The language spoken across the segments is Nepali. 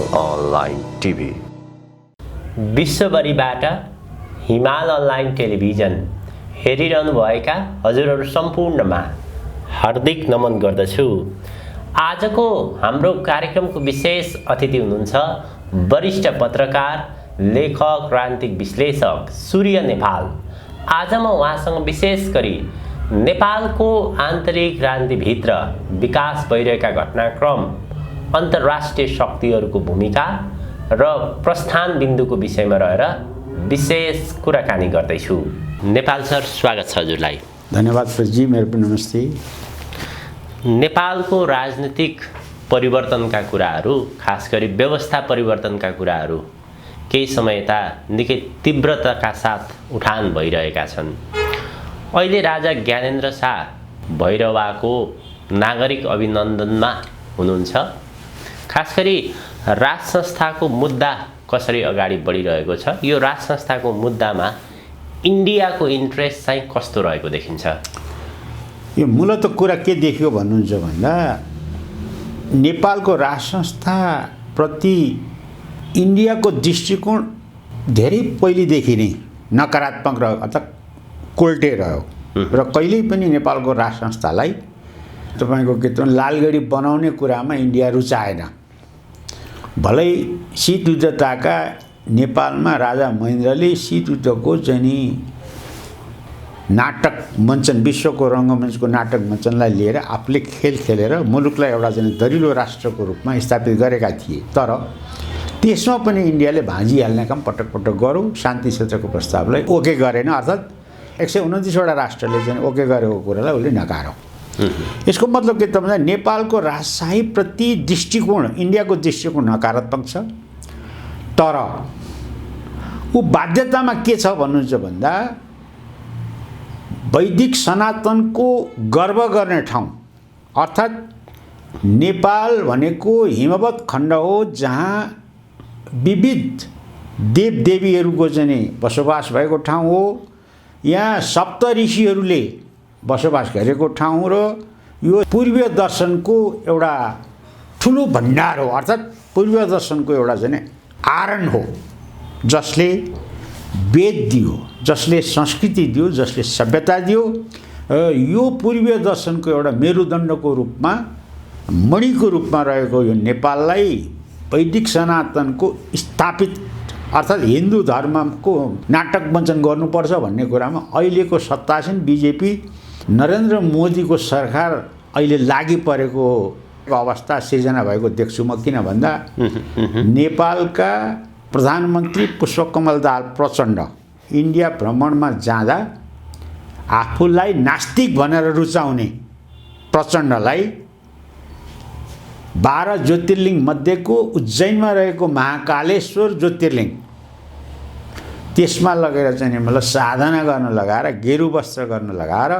Online TV. विश्वभरिबाट हिमाल अनलाइन टेलिभिजन हेरिरहनुभएका हजुरहरू सम्पूर्णमा हार्दिक नमन गर्दछु। आजको हाम्रो कार्यक्रमको विशेष अतिथि हुनुहुन्छ वरिष्ठ पत्रकार, लेखक, राजनीतिक विश्लेषक सूर्य नेपाल। आज म उहाँसँग विशेष गरी नेपालको आन्तरिक राजनीतिभित्र विकास भइरहेका घटनाक्रम, अन्तर्राष्ट्रिय शक्तिहरूको भूमिका र प्रस्थान बिन्दुको विषयमा रहेर विशेष कुराकानी गर्दैछु। नेपाल सर, स्वागत छ हजुरलाई। धन्यवाद प्रजी, मेरो पनि नमस्ते। नेपालको राजनीतिक परिवर्तनका कुराहरू, खास गरी व्यवस्था परिवर्तनका कुराहरू केही समय यता निकै तीव्रताका साथ उठान भइरहेका छन्। अहिले राजा ज्ञानेन्द्र शाह भैरवाको नागरिक अभिनन्दनमा हुनुहुन्छ। खास गरी राज संस्थाको मुद्दा कसरी अगाडि बढिरहेको छ, यो राज संस्थाको मुद्दामा इन्डियाको इन्ट्रेस्ट चाहिँ कस्तो रहेको देखिन्छ? यो मूलत कुरा के देखियो भन्नुहुन्छ भन्दा नेपालको राज संस्थाप्रति इन्डियाको दृष्टिकोण धेरै पहिलेदेखि नै नकारात्मक रह्यो अथवा कोल्टे रह्यो र कहिल्यै पनि नेपालको राज संस्थालाई तपाईँको के त लालगढी बनाउने कुरामा इन्डिया रुचाएन। भलै शीत युद्धताका नेपालमा राजा महेन्द्रले शीत युद्धको चाहिँ नि नाटक मञ्चन, विश्वको रङ्गमञ्चको नाटक मञ्चनलाई लिएर आफूले खेल खेलेर मुलुकलाई एउटा चाहिँ दरिलो राष्ट्रको रूपमा स्थापित गरेका थिए। तर त्यसमा पनि इन्डियाले भाँजिहाल्ने काम पटक पटक गरौँ, शान्ति क्षेत्रको प्रस्तावलाई ओके गरेन। अर्थात् 129वटा राष्ट्रले चाहिँ ओके गरेको कुरालाई उसले नकार्यो। यसको मतलब के त भन्दा नेपालको राजशाहीप्रति दृष्टिकोण, इन्डियाको दृष्टिकोण नकारात्मक छ। तर ऊ बाध्यतामा के छ भन्नुहुन्छ भन्दा वैदिक सनातनको गर्व गर्ने ठाउँ, अर्थात् नेपाल भनेको हिमवत् खण्ड हो जहाँ विविध देवदेवीहरूको चाहिँ बसोबास भएको ठाउँ हो। यहाँ सप्त ऋषिहरूले बसोबास गरेको ठाउँ र यो पूर्वीय दर्शनको एउटा ठुलो भण्डार हो। अर्थात् पूर्वीय दर्शनको एउटा चाहिँ आरण हो, जसले वेद दियो, जसले संस्कृति दियो, जसले सभ्यता दियो। यो पूर्वीय दर्शनको एउटा मेरुदण्डको रूपमा, मणिको रूपमा रहेको यो नेपाललाई वैदिक सनातनको स्थापित अर्थात् हिन्दू धर्मको नाटक मञ्चन गर्नुपर्छ भन्ने कुरामा अहिलेको सत्तासीन बिजेपी नरेन्द्र मोदीको सरकार अहिले लागि परेको अवस्था सिर्जना भएको देख्छु म। किन भन्दा नेपालका प्रधानमन्त्री पुष्पकमल दाहाल प्रचण्ड इन्डिया भ्रमणमा जाँदा आफूलाई नास्तिक भनेर रुचाउने प्रचण्डलाई 12 ज्योतिर्लिङ्ग मध्येको उज्जैनमा रहेको महाकालेश्वर ज्योतिर्लिङ्ग, त्यसमा लगेर चाहिँ मतलब साधना गर्न लगाएर, गेरु वस्त्र गर्न लगाएर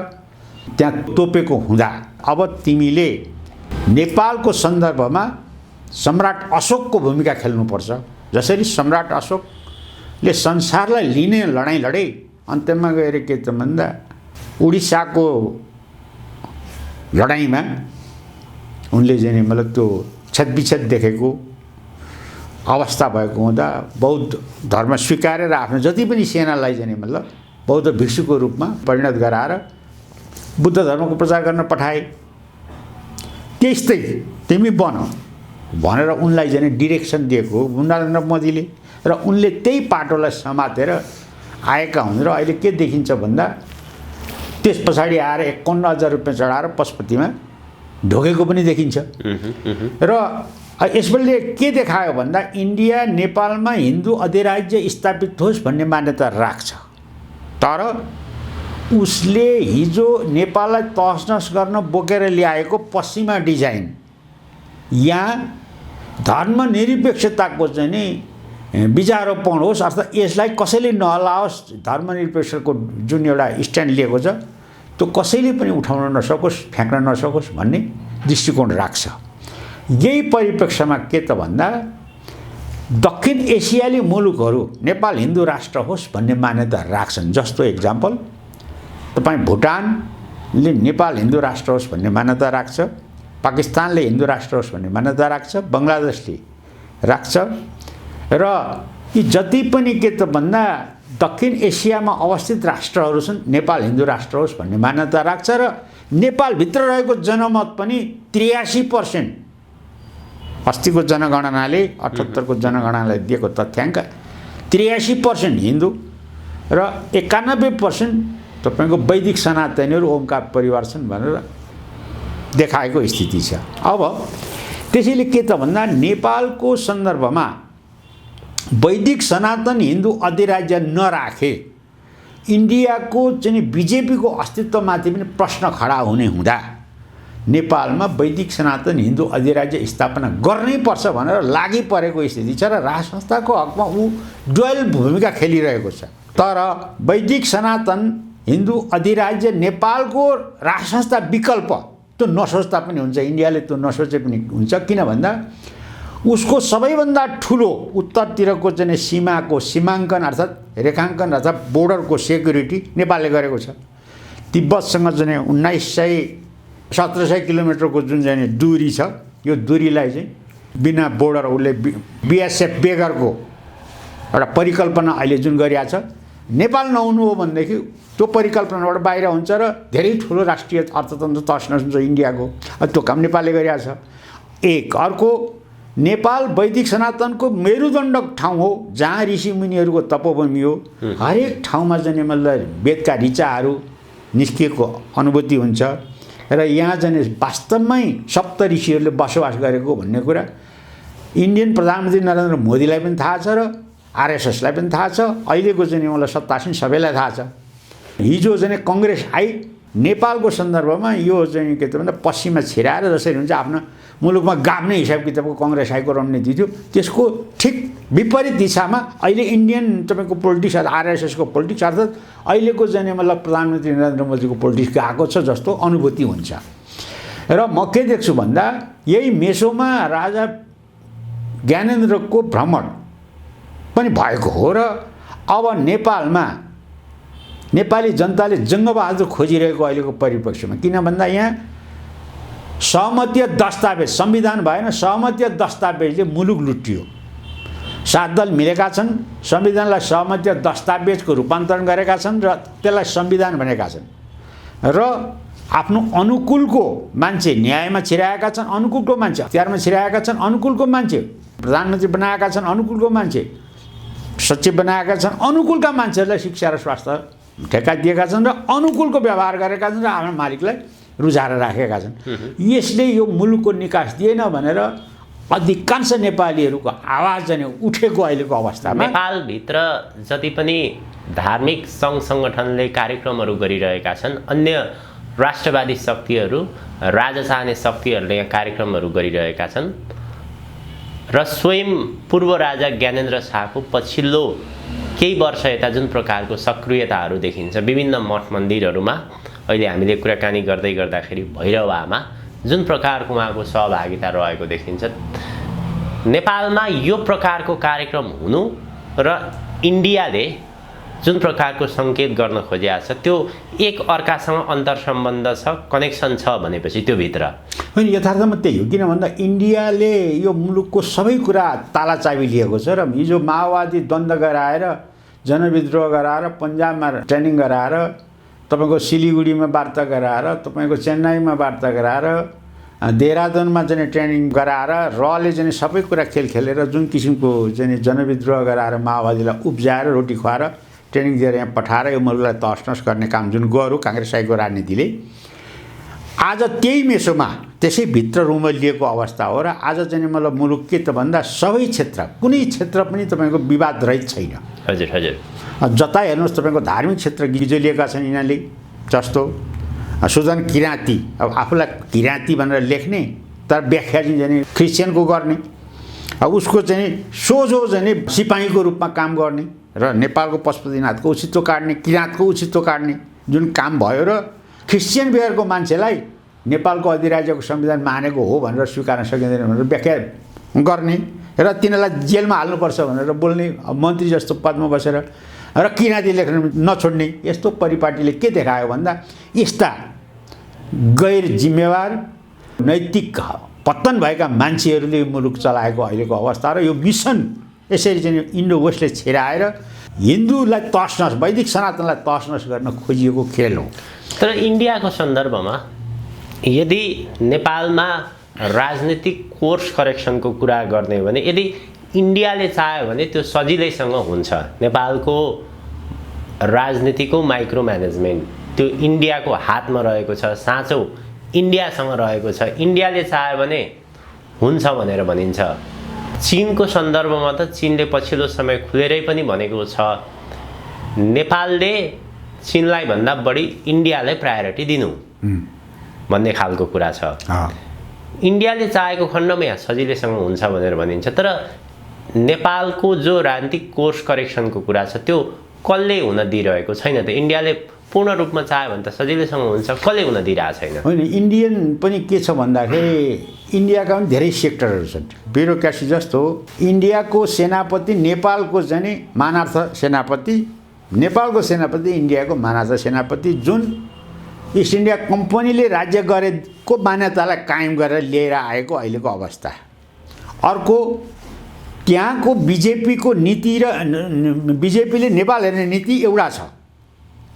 त्यहाँ तोपेको हुँदा अब तिमीले नेपालको सन्दर्भमा सम्राट अशोकको भूमिका खेल्नुपर्छ। जसरी सम्राट अशोकले संसारलाई लिने लडाइँ लडे, अन्त्यमा गएर के त भन्दा उडिसाको लडाइँमा उनले चाहिँ मतलब त्यो छेदविच्छेद देखेको अवस्था भएको हुँदा बौद्ध धर्म स्वीकारेर आफ्नो जति पनि सेनालाई चाहिँ मतलब बौद्ध भिक्षुको रूपमा परिणत गराएर बुद्ध धर्मको प्रचार गर्न पठाए। त्यस्तै तिमी बन भनेर उनलाई चाहिँ डिरेक्सन दिएको नरेन्द्र मोदीले, र उनले त्यही पाटोलाई समातेर आएका हुन्। र अहिले के देखिन्छ भन्दा त्यस पछाडि आएर 51,000 रुपियाँ चढाएर पशुपतिमा ढोकेको पनि देखिन्छ। र यसले के देखायो भन्दा इन्डिया नेपालमा हिन्दू अधिराज्य स्थापित होस् भन्ने मान्यता राख्छ। तर उसले हिजो नेपाललाई तहसनस गर्न बोकेर ल्याएको पश्चिमा डिजाइन, यहाँ धर्मनिरपेक्षताको चाहिँ नि विचारोपण होस्, अर्थात् यसलाई कसैले नहलाओस्, धर्मनिरपेक्षको जुन एउटा स्ट्यान्ड लिएको छ त्यो कसैले पनि उठाउन नसकोस्, फ्याँक्न नसकोस् भन्ने दृष्टिकोण राख्छ। यही परिप्रेक्ष्यमा के त भन्दा दक्षिण एसियाली मुलुकहरू नेपाल हिन्दू राष्ट्र होस् भन्ने मान्यता राख्छन्। जस्तो एक्जाम्पल तपाईँ भुटानले नेपाल हिन्दू राष्ट्र होस् भन्ने मान्यता राख्छ, पाकिस्तानले हिन्दू राष्ट्र होस् भन्ने मान्यता राख्छ, बङ्गलादेशले राख्छ र यी जति पनि के त भन्दा दक्षिण एसियामा अवस्थित राष्ट्रहरू छन् नेपाल हिन्दू राष्ट्र होस् भन्ने मान्यता राख्छ र नेपालभित्र रहेको जनमत पनि 83% अस्तिको जनगणनाले 78को जनगणनाले दिएको तथ्याङ्क 83% हिन्दू र 91% तपाईँको वैदिक सनातनीहरू ओमकार परिवार छन् भनेर देखाएको स्थिति छ। अब त्यसैले के त भन्दा नेपालको सन्दर्भमा वैदिक सनातन हिन्दू अधिराज्य नराखे इन्डियाको चाहिँ बिजेपीको अस्तित्वमाथि पनि प्रश्न खडा हुने हुँदा नेपालमा वैदिक सनातन हिन्दू अधिराज्य स्थापना गर्नै पर्छ भनेर लागि परेको स्थिति छ र राज संस्थाको हकमा ऊ डुअल भूमिका खेलिरहेको छ। तर वैदिक सनातन हिन्दू अधिराज्य नेपालको राज संस्था विकल्प त्यो नसोच्दा पनि हुन्छ, इन्डियाले त्यो नसोचे पनि हुन्छ। किन भन्दा उसको सबैभन्दा ठुलो उत्तरतिरको चाहिँ सीमाको सीमाङ्कन अर्थात् रेखाङ्कन अर्थात् बोर्डरको सेक्युरिटी नेपालले गरेको छ। तिब्बतसँग चाहिँ 1700 किलोमिटरको जुन चाहिँ दूरी छ, यो दूरीलाई चाहिँ बिना बोर्डर उसले बिएसएफ बेगरको एउटा परिकल्पना अहिले जुन गरिएको छ, नेपाल नहुनु हो भनेदेखि त्यो परिकल्पनाबाट बाहिर हुन्छ र धेरै ठुलो राष्ट्रिय अर्थतन्त्र तर्सनस हुन्छ इन्डियाको। त्यो काम नेपालले गरिएको छ। एक अर्को, नेपाल वैदिक सनातनको मेरुदण्ड ठाउँ हो जहाँ ऋषिमुनिहरूको तपोभूमि हो। हरेक ठाउँमा चाहिँ मतलब वेदका ऋचाहरू निस्किएको अनुभूति हुन्छ र यहाँ चाहिँ वास्तवमै सप्त ऋषिहरूले बसोबास गरेको भन्ने कुरा इन्डियन प्रधानमन्त्री नरेन्द्र मोदीलाई पनि थाहा छ र आरएसएसलाई पनि थाहा छ। अहिलेको चाहिँ मलाई सत्तासीन सबैलाई थाहा छ। हिजो चाहिँ कङ्ग्रेस आई नेपालको सन्दर्भमा यो चाहिँ के त भन्दा पश्चिममा छिराएर जसरी हुन्छ आफ्नो मुलुकमा गाब्ने हिसाब किताबको कङ्ग्रेस आईको रणनीति थियो, त्यसको ठिक विपरीत दिशामा अहिले इन्डियन तपाईँको पोलिटिक्स आरएसएसको पोलिटिक्स अर्थात् अहिलेको चाहिँ मतलब प्रधानमन्त्री नरेन्द्र मोदीको पोलिटिक्स गएको छ जस्तो अनुभूति हुन्छ। र म के देख्छु भन्दा यही मेसोमा राजा ज्ञानेन्द्रको भ्रमण पनि भएको हो र अब नेपालमा नेपाली जनताले जङ्गबहादुर खोजिरहेको अहिलेको परिप्रेक्ष्यमा, किन भन्दा यहाँ सहमतीय दस्तावेज संविधान भएन, सहमतीय दस्तावेजले मुलुक लुटियो। 7 दल मिलेका छन्, संविधानलाई सहमतीय दस्तावेजको रूपान्तरण गरेका छन् र त्यसलाई संविधान भनेका छन् र आफ्नो अनुकूलको मान्छे न्यायमा छिराएका छन्, अनुकूलको मान्छे हतियारमा छिराएका छन्, अनुकूलको मान्छे प्रधानमन्त्री बनाएका छन्, अनुकूलको मान्छे सचिव बनाएका छन्, अनुकूलका मान्छेहरूलाई शिक्षा र स्वास्थ्य ठेक्का दिएका छन् र अनुकूलको व्यवहार गरेका छन् र आफ्नो मालिकलाई रुझाएर राखेका छन्। यसले यो मुलुकको निकास दिएन भनेर अधिकांश नेपालीहरूको आवाज चाहिँ उठेको अहिलेको अवस्थामा नेपालभित्र जति पनि धार्मिक सङ्घ सङ्गठनले कार्यक्रमहरू गरिरहेका छन्, अन्य राष्ट्रवादी शक्तिहरू, राजा चाहने शक्तिहरूले यहाँ कार्यक्रमहरू गरिरहेका छन् र स्वयं पूर्व राजा ज्ञानेन्द्र शाहको पछिल्लो केही वर्ष यता जुन प्रकारको सक्रियताहरू देखिन्छ विभिन्न मठ मन्दिरहरूमा, अहिले हामीले कुराकानी गर्दै गर्दाखेरि भैरवामा जुन प्रकारको उहाँको सहभागिता रहेको देखिन्छ, नेपालमा यो प्रकारको कार्यक्रम हुनु र इन्डियाले जुन प्रकारको सङ्केत गर्न खोजिएको छ त्यो एक अर्कासँग अन्तर्सम्बन्ध छ, कनेक्सन छ भनेपछि त्यो भित्र होइन, यथार्थमा त्यही हो। किन भन्दा इन्डियाले यो मुलुकको सबै कुरा तालाचाबी लिएको छ र हिजो माओवादी द्वन्द्व गराएर जनविद्रोह गराएर पन्जाबमा ट्रेनिङ गराएर तपाईँको सिलिगुडीमा वार्ता गराएर तपाईँको चेन्नईमा वार्ता गराएर देहरादुनमा चाहिँ ट्रेनिङ गराएर रले चाहिँ सबै कुरा खेलेर जुन किसिमको चाहिँ जनविद्रोह गराएर माओवादीलाई उब्जाएर रोटी खुवाएर ट्रेनिङ दिएर यहाँ पठाएर यो मुलुकलाई तहसनस गर्ने काम जुन गर्यो काङ्ग्रेस आईको राजनीतिले, आज त्यही मेसोमा त्यसै भित्र रुमलिएको अवस्था हो र आज चाहिँ मतलब मुलुक के त भन्दा सबै क्षेत्र कुनै क्षेत्र पनि तपाईँको विवाद रहित छैन। हजुर हजुर, जता हेर्नुहोस् तपाईँको धार्मिक क्षेत्र गिजलिएका छन् यिनीहरूले, जस्तो सुजन किराँती, अब आफूलाई किराँती भनेर लेख्ने तर व्याख्या चाहिँ क्रिस्चियनको गर्ने, अब उसको चाहिँ सोझो चाहिँ सिपाहीको रूपमा काम गर्ने र नेपालको पशुपतिनाथको औचित्य काट्ने, किराँतको औचित्य काट्ने जुन काम भयो र क्रिस्चियन बिहारको मान्छेलाई नेपालको अधिराज्यको संविधान मानेको हो भनेर स्वीकार्न सकिँदैन भनेर व्याख्या गर्ने र तिनीहरूलाई जेलमा हाल्नुपर्छ भनेर बोल्ने मन्त्री जस्तो पदमा बसेर र किराँती लेख्न नछोड्ने, यस्तो परिपाटीले के देखायो भन्दा यस्ता गैर जिम्मेवार नैतिक पतन भएका मान्छेहरूले मुलुक चलाएको अहिलेको अवस्था र यो मिसन यसरी चाहिँ इन्डो वेस्टले छिराएर हिन्दूलाई तसनस वैदिक सनातनलाई तसनस गर्न खोजिएको खेल हो। तर इन्डियाको सन्दर्भमा यदि नेपालमा राजनीतिक कोर्स करेक्सनको कुरा गर्ने हो भने यदि इन्डियाले चाह्यो भने त्यो सजिलैसँग हुन्छ। नेपालको राजनीतिको माइक्रो म्यानेजमेन्ट त्यो इन्डियाको हातमा रहेको छ, साँचो इन्डियासँग रहेको छ। इन्डियाले चाह्यो भने हुन्छ भनेर भनिन्छ। चीनको सन्दर्भमा त चीनले पछिल्लो समय खुलेरै पनि भनेको छ नेपालले चीनलाई भन्दा बढी इन्डियालाई प्रायोरिटी दिनु भन्ने खालको कुरा छ। इन्डियाले चाहेको खण्डमा यहाँ सजिलैसँग हुन्छ भनेर भनिन्छ। तर नेपालको जो राजनीतिक कोर्स करेक्सनको कुरा छ त्यो कसले हुन दिइरहेको छैन त। इन्डियाले पूर्ण रूपमा चाह्यो भने त सजिलैसँग हुन्छ, कसले हुन दिइरहेको छैन। होइन, इन्डियन पनि के छ भन्दाखेरि इन्डियाका पनि धेरै सेक्टरहरू छन्। ब्युरोक्रेसी जस्तो इन्डियाको सेनापति नेपालको चाहिँ मानार्थ सेनापति, नेपालको सेनापति इन्डियाको मानार्थ सेनापति, जुन इस्ट इन्डिया कम्पनीले राज्य गरेको मान्यतालाई कायम गरेर लिएर आएको अहिलेको अवस्था। अर्को त्यहाँको बिजेपीको नीति र बिजेपीले नेपाल हेर्ने नीति एउटा छ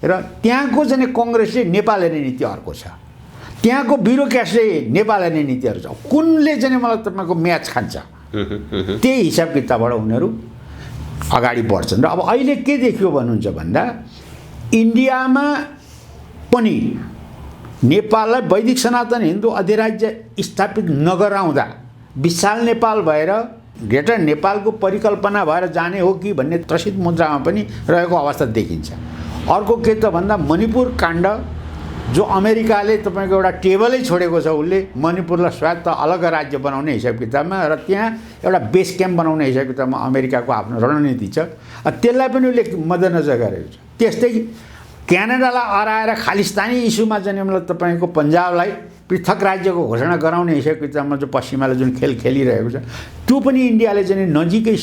र त्यहाँको चाहिँ कङ्ग्रेसले नेपाल हेर्ने नीति अर्को छ। त्यहाँको ब्युरोक्रेसीले नेपाल हेर्ने नीतिहरू छ। कुनले चाहिँ मलाई तपाईँको म्याच खान्छ त्यही हिसाब किताबबाट उनीहरू अगाडि बढ्छन्। र अब अहिले के देखियो भन्नुहुन्छ भन्दा इन्डियामा पनि नेपाललाई वैदिक सनातन हिन्दू अधिराज्य स्थापित नगराउँदा विशाल नेपाल भएर ग्रेटर नेपालको परिकल्पना भएर जाने हो कि भन्ने त्रसित मुद्रामा पनि रहेको अवस्था देखिन्छ। अर्को के त भन्दा मणिपुर काण्ड जो अमेरिकाले तपाईँको एउटा टेबलै छोडेको छ, उसले मणिपुरलाई स्वायत्त अलग राज्य बनाउने हिसाब किताबमा र त्यहाँ एउटा बेस क्याम्प बनाउने हिसाब किताबमा अमेरिकाको आफ्नो रणनीति छ। त्यसलाई पनि उसले मध्यनजर गरेको छ। त्यस्तै क्यानाडालाई हराएर खालिस्तानी इस्युमा चाहिँ मतलब तपाईँको पन्जाबलाई पृथक राज्यको घोषणा गराउने हिसाब किताबमा जो पश्चिमाले जुन खेल खेलिरहेको छ त्यो पनि इन्डियाले चाहिँ नजिकै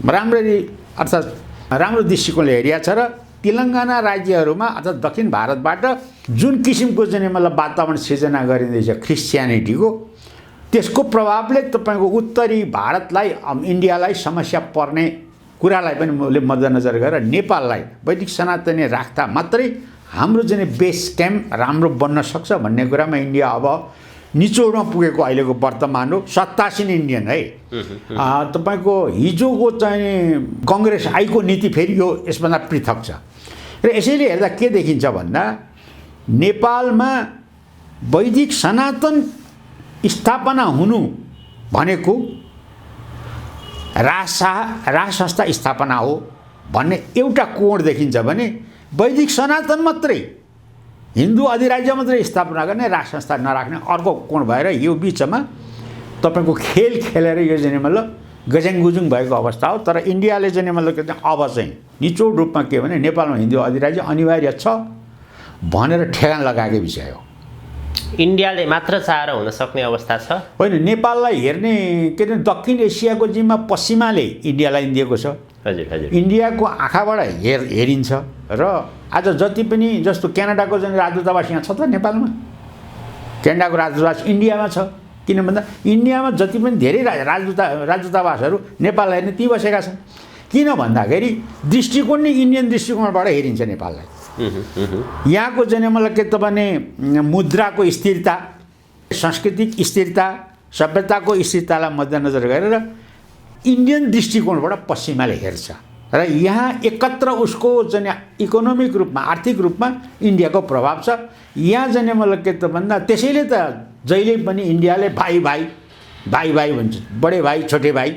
राम्ररी अर्थात् राम्रो दृष्टिकोणले हेरिया छ। र तेलङ्गाना राज्यहरूमा अर्थात् दक्षिण भारतबाट जुन किसिमको चाहिँ मतलब वातावरण सिर्जना गरिँदैछ क्रिस्चियनिटीको, त्यसको प्रभावले तपाईँको उत्तरी भारतलाई इन्डियालाई समस्या पर्ने कुरालाई पनि उसले मध्यनजर गरेर नेपाललाई वैदिक सनातनी राख्दा मात्रै हाम्रो चाहिँ बेस क्याम्प राम्रो बन्न सक्छ भन्ने कुरामा इन्डिया अब निचोडमा पुगेको अहिलेको वर्तमान हो। सत्तासीन इन्डियन है। तपाईँको हिजोको चाहिँ कङ्ग्रेस आईको नीति फेरि यो यसभन्दा पृथक छ। र यसैले हेर्दा के देखिन्छ भन्दा नेपालमा वैदिक सनातन स्थापना हुनु भनेको राज संस्था स्थापना हो भन्ने एउटा कोण देखिन्छ भने वैदिक सनातन मात्रै हिन्दू अधिराज्य मात्रै स्थापना गर्ने राज संस्था नराख्ने अर्को कोण भएर यो बिचमा तपाईँको खेल खेलेर यो चाहिँ मतलब गज्याङगुजुङ भएको अवस्था हो। तर इन्डियाले चाहिँ मतलब के अब चाहिँ निचोड रूपमा के भने नेपालमा हिन्दू अधिराज्य अनिवार्य छ भनेर ठेगान लगाएकै विषय हो। इन्डियाले मात्र चाहेर हुन सक्ने अवस्था छ होइन। नेपाललाई हेर्ने के अरे दक्षिण एसियाको जिम्मा पश्चिमाले इन्डियालाई दिएको छ। हजुर हजुर। इन्डियाको आँखाबाट हेरिन्छ र आज जति पनि जस्तो क्यानाडाको जुन राजदूतावास यहाँ छ त नेपालमा, क्यानाडाको राजदूतावास इन्डियामा छ। किन भन्दा इन्डियामा जति पनि धेरै राजदूतावासहरू नेपाललाई हेर्ने ती बसेका छन्। किन भन्दाखेरि दृष्टिकोण नै इन्डियन दृष्टिकोणबाट हेरिन्छ नेपाललाई। यहाँको चाहिँ मलाई के त भने मुद्राको स्थिरता, सांस्कृतिक स्थिरता, सभ्यताको स्थिरतालाई मध्यनजर गरेर इन्डियन दृष्टिकोणबाट पश्चिमाले हेर्छ र यहाँ एकत्र उसको चाहिँ इकोनोमिक रूपमा आर्थिक रूपमा इन्डियाको प्रभाव छ। यहाँ चाहिँ मतलब के त भन्दा त्यसैले त जहिले पनि इन्डियाले भाइ भाइ भाइ भाइ भन्छ, बडे भाइ छोटे भाइ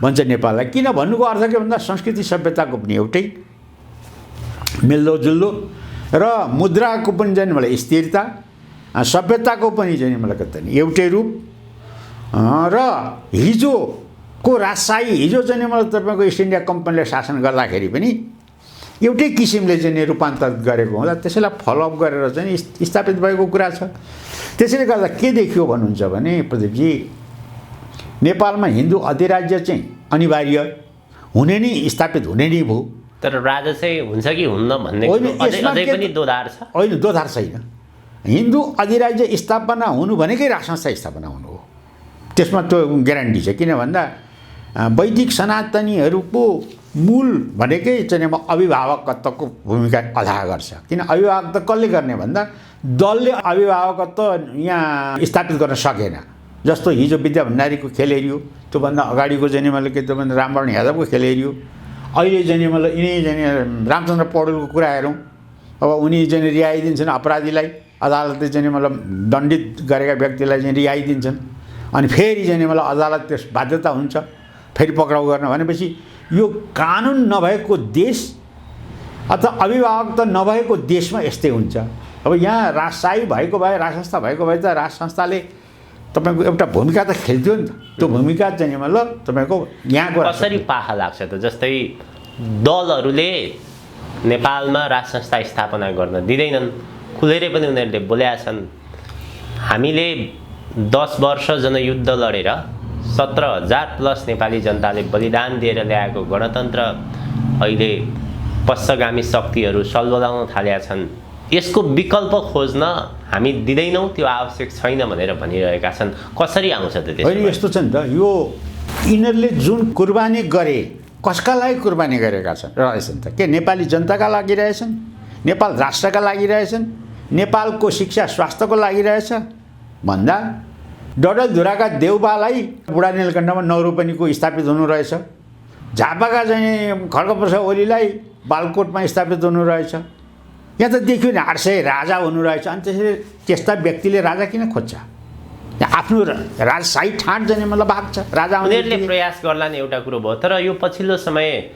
भन्छ नेपाललाई। किन भन्नुको अर्थ के भन्दा संस्कृति सभ्यताको पनि एउटै मिल्दोजुल्दो र मुद्राको पनि चाहिँ मलाई स्थिरता, सभ्यताको पनि चाहिँ मलाई के त एउटै रूप र हिजोको राजशाही हिजो चाहिँ मलाई तपाईँको इस्ट इन्डिया कम्पनीले शासन गर्दाखेरि पनि एउटै किसिमले चाहिँ रूपान्तरित गरेको हुँदा त्यसैलाई फलोअप गरेर चाहिँ स्थापित भएको कुरा छ। त्यसैले गर्दा के देखियो भन्नुहुन्छ भने प्रदीपजी नेपालमा हिन्दू अधिराज्य चाहिँ अनिवार्य हुने नै स्थापित हुने नै भयो। तर राजा चाहिँ हुन्छ कि हुन्न भन्ने अझै पनि दोधार छ। होइन, दोधार छैन। हिन्दू अधिराज्य स्थापना हुनु भनेकै राज संस्था स्थापना हुनु हो। त्यसमा त्यो ग्यारेन्टी छ। किन भन्दा वैदिक सनातनीहरूको मूल भनेकै चाहिँ अभिभावकत्वको भूमिका अदा गर्छ। किन अभिभावकत्व कसले गर्ने भन्दा दलले अभिभावकत्व यहाँ स्थापित गर्न सकेन। जस्तो हिजो विद्या भण्डारीको खेल हेऱ्यो, त्योभन्दा अगाडिको चाहिँ मतलब के त भन्दा रामवरण यादवको खेल हेऱ्यो, अहिले चाहिँ मतलब यिनै चाहिँ रामचन्द्र पौडेलको कुरा हेरौँ। अब उनी चाहिँ रिहाई दिन्छन् अपराधीलाई, अदालतले चाहिँ मतलब दण्डित गरेका व्यक्तिलाई चाहिँ रिहाई दिन्छन्, अनि फेरि चाहिँ मतलब अदालत त्यस बाध्यता हुन्छ फेरि पक्राउ गर्न। भनेपछि यो कानुन नभएको देश अथवा अभिभावक त नभएको देशमा यस्तै हुन्छ। अब यहाँ राजशाही भएको भए, राज संस्था भएको भए त राज संस्थाले तपाईँको एउटा भूमिका त खेल्थ्यो नि त। त्यो भूमिका चाहिँ मतलब तपाईँको यहाँको कसरी पाखा लाग्छ त? जस्तै दलहरूले नेपालमा राज संस्था स्थापना गर्न दिँदैनन्, खुलेरै पनि उनीहरूले बोलेका छन्। हामीले 10 वर्ष जनयुद्ध लडेर 17,000 प्लस नेपाली जनताले बलिदान दिएर ल्याएको गणतन्त्र अहिले पश्चगामी शक्तिहरू सल्बलाउन थालेका छन्। यसको विकल्प खोज्न हामी दिँदैनौँ, त्यो आवश्यक छैन भनेर भनिरहेका छन्। कसरी आउँछ त त्यसो? होइन, यस्तो छ नि त, यो यिनीहरूले जुन कुर्बानी गरे कसका लागि कुर्बानी गरेका छन् रहेछन् त? के नेपाली जनताका लागि रहेछन्? नेपाल राष्ट्रका लागि रहेछन्? नेपालको शिक्षा स्वास्थ्यको लागि रहेछ भन्दा डडेलधुराका देउबालाई बुढा नीलकण्ठमा 9 रोपनीको स्थापित हुनु रहेछ, झापाका चाहिँ खड्गप्रसाद ओलीलाई बालकोटमा स्थापित हुनु रहेछ। यहाँ त देखियो नि 800 राजा हुनु रहेछ। अनि त्यसरी त्यस्ता व्यक्तिले राजा किन खोज्छ? आफ्नो राजशाही ठाट जाने मतलब भाग्छ राजा। उनीहरूले प्रयास गर्ला नि एउटा कुरो भयो। तर यो पछिल्लो समय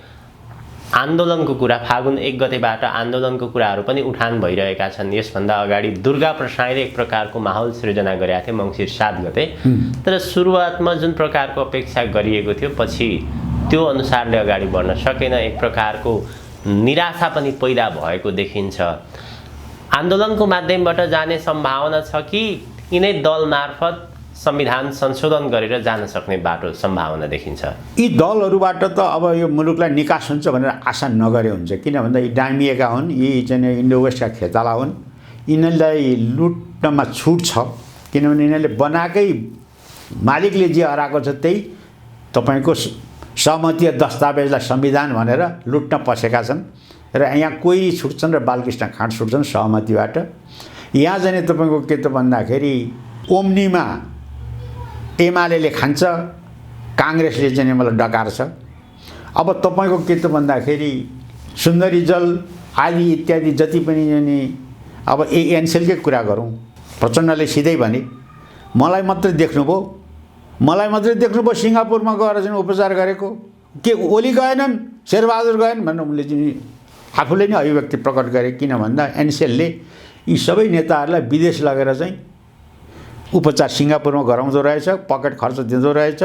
आन्दोलनको कुरा, फागुन 1 गतेबाट आन्दोलनको कुराहरू पनि उठान भइरहेका छन्। यसभन्दा अगाडि दुर्गा प्रसाईले एक प्रकारको माहौल सृजना गरेका थिए मङ्सिर 7 गते। तर सुरुवातमा जुन प्रकारको अपेक्षा गरिएको थियो पछि त्यो अनुसारले अगाडि बढ्न सकेन। एक प्रकारको निराशा पनि पैदा भएको देखिन्छ। आन्दोलनको माध्यमबाट जाने सम्भावना छ कि यिनै दल मार्फत संविधान संशोधन गरेर जान सक्ने बाटो सम्भावना देखिन्छ? यी दलहरूबाट त अब यो मुलुकलाई निकास हुन्छ भनेर आशा नगरे हुन्छ। किन भन्दा यी डामिएका हुन्, यी चाहिँ इन्डो वेस्टका खेताला हुन्, यिनीहरूलाई लुट्नमा छुट छ। किनभने यिनीहरूले बनाएकै मालिकले जे हराएको छ त्यही तपाईँको सहमतीय दस्तावेजलाई संविधान भनेर लुट्न पसेका छन्। र यहाँ कोइरी छुट्छन् र बालकृष्ण खाँड छुट्छन् सहमतिबाट। यहाँ जाने तपाईँको के त भन्दाखेरि ओम्नीमा एमाले खान्छ, काङ्ग्रेसले चाहिँ मलाई डकार्छ। अब तपाईँको के त भन्दाखेरि सुन्दरी जल आदि इत्यादि जति पनि नि अब एनसेलकै कुरा गरौँ, प्रचण्डले सिधै भने मलाई मात्रै देख्नुभयो सिङ्गापुरमा गएर चाहिँ उपचार गरेको। के ओली गएनन्, शेरबहादुर गएन भनेर उनले चाहिँ आफूले नै अभिव्यक्ति प्रकट गरे। किन भन्दा एनसेलले यी सबै नेताहरूलाई विदेश लगेर चाहिँ उपचार सिङ्गापुरमा गराउँदो रहेछ, पकेट खर्च दिँदो रहेछ,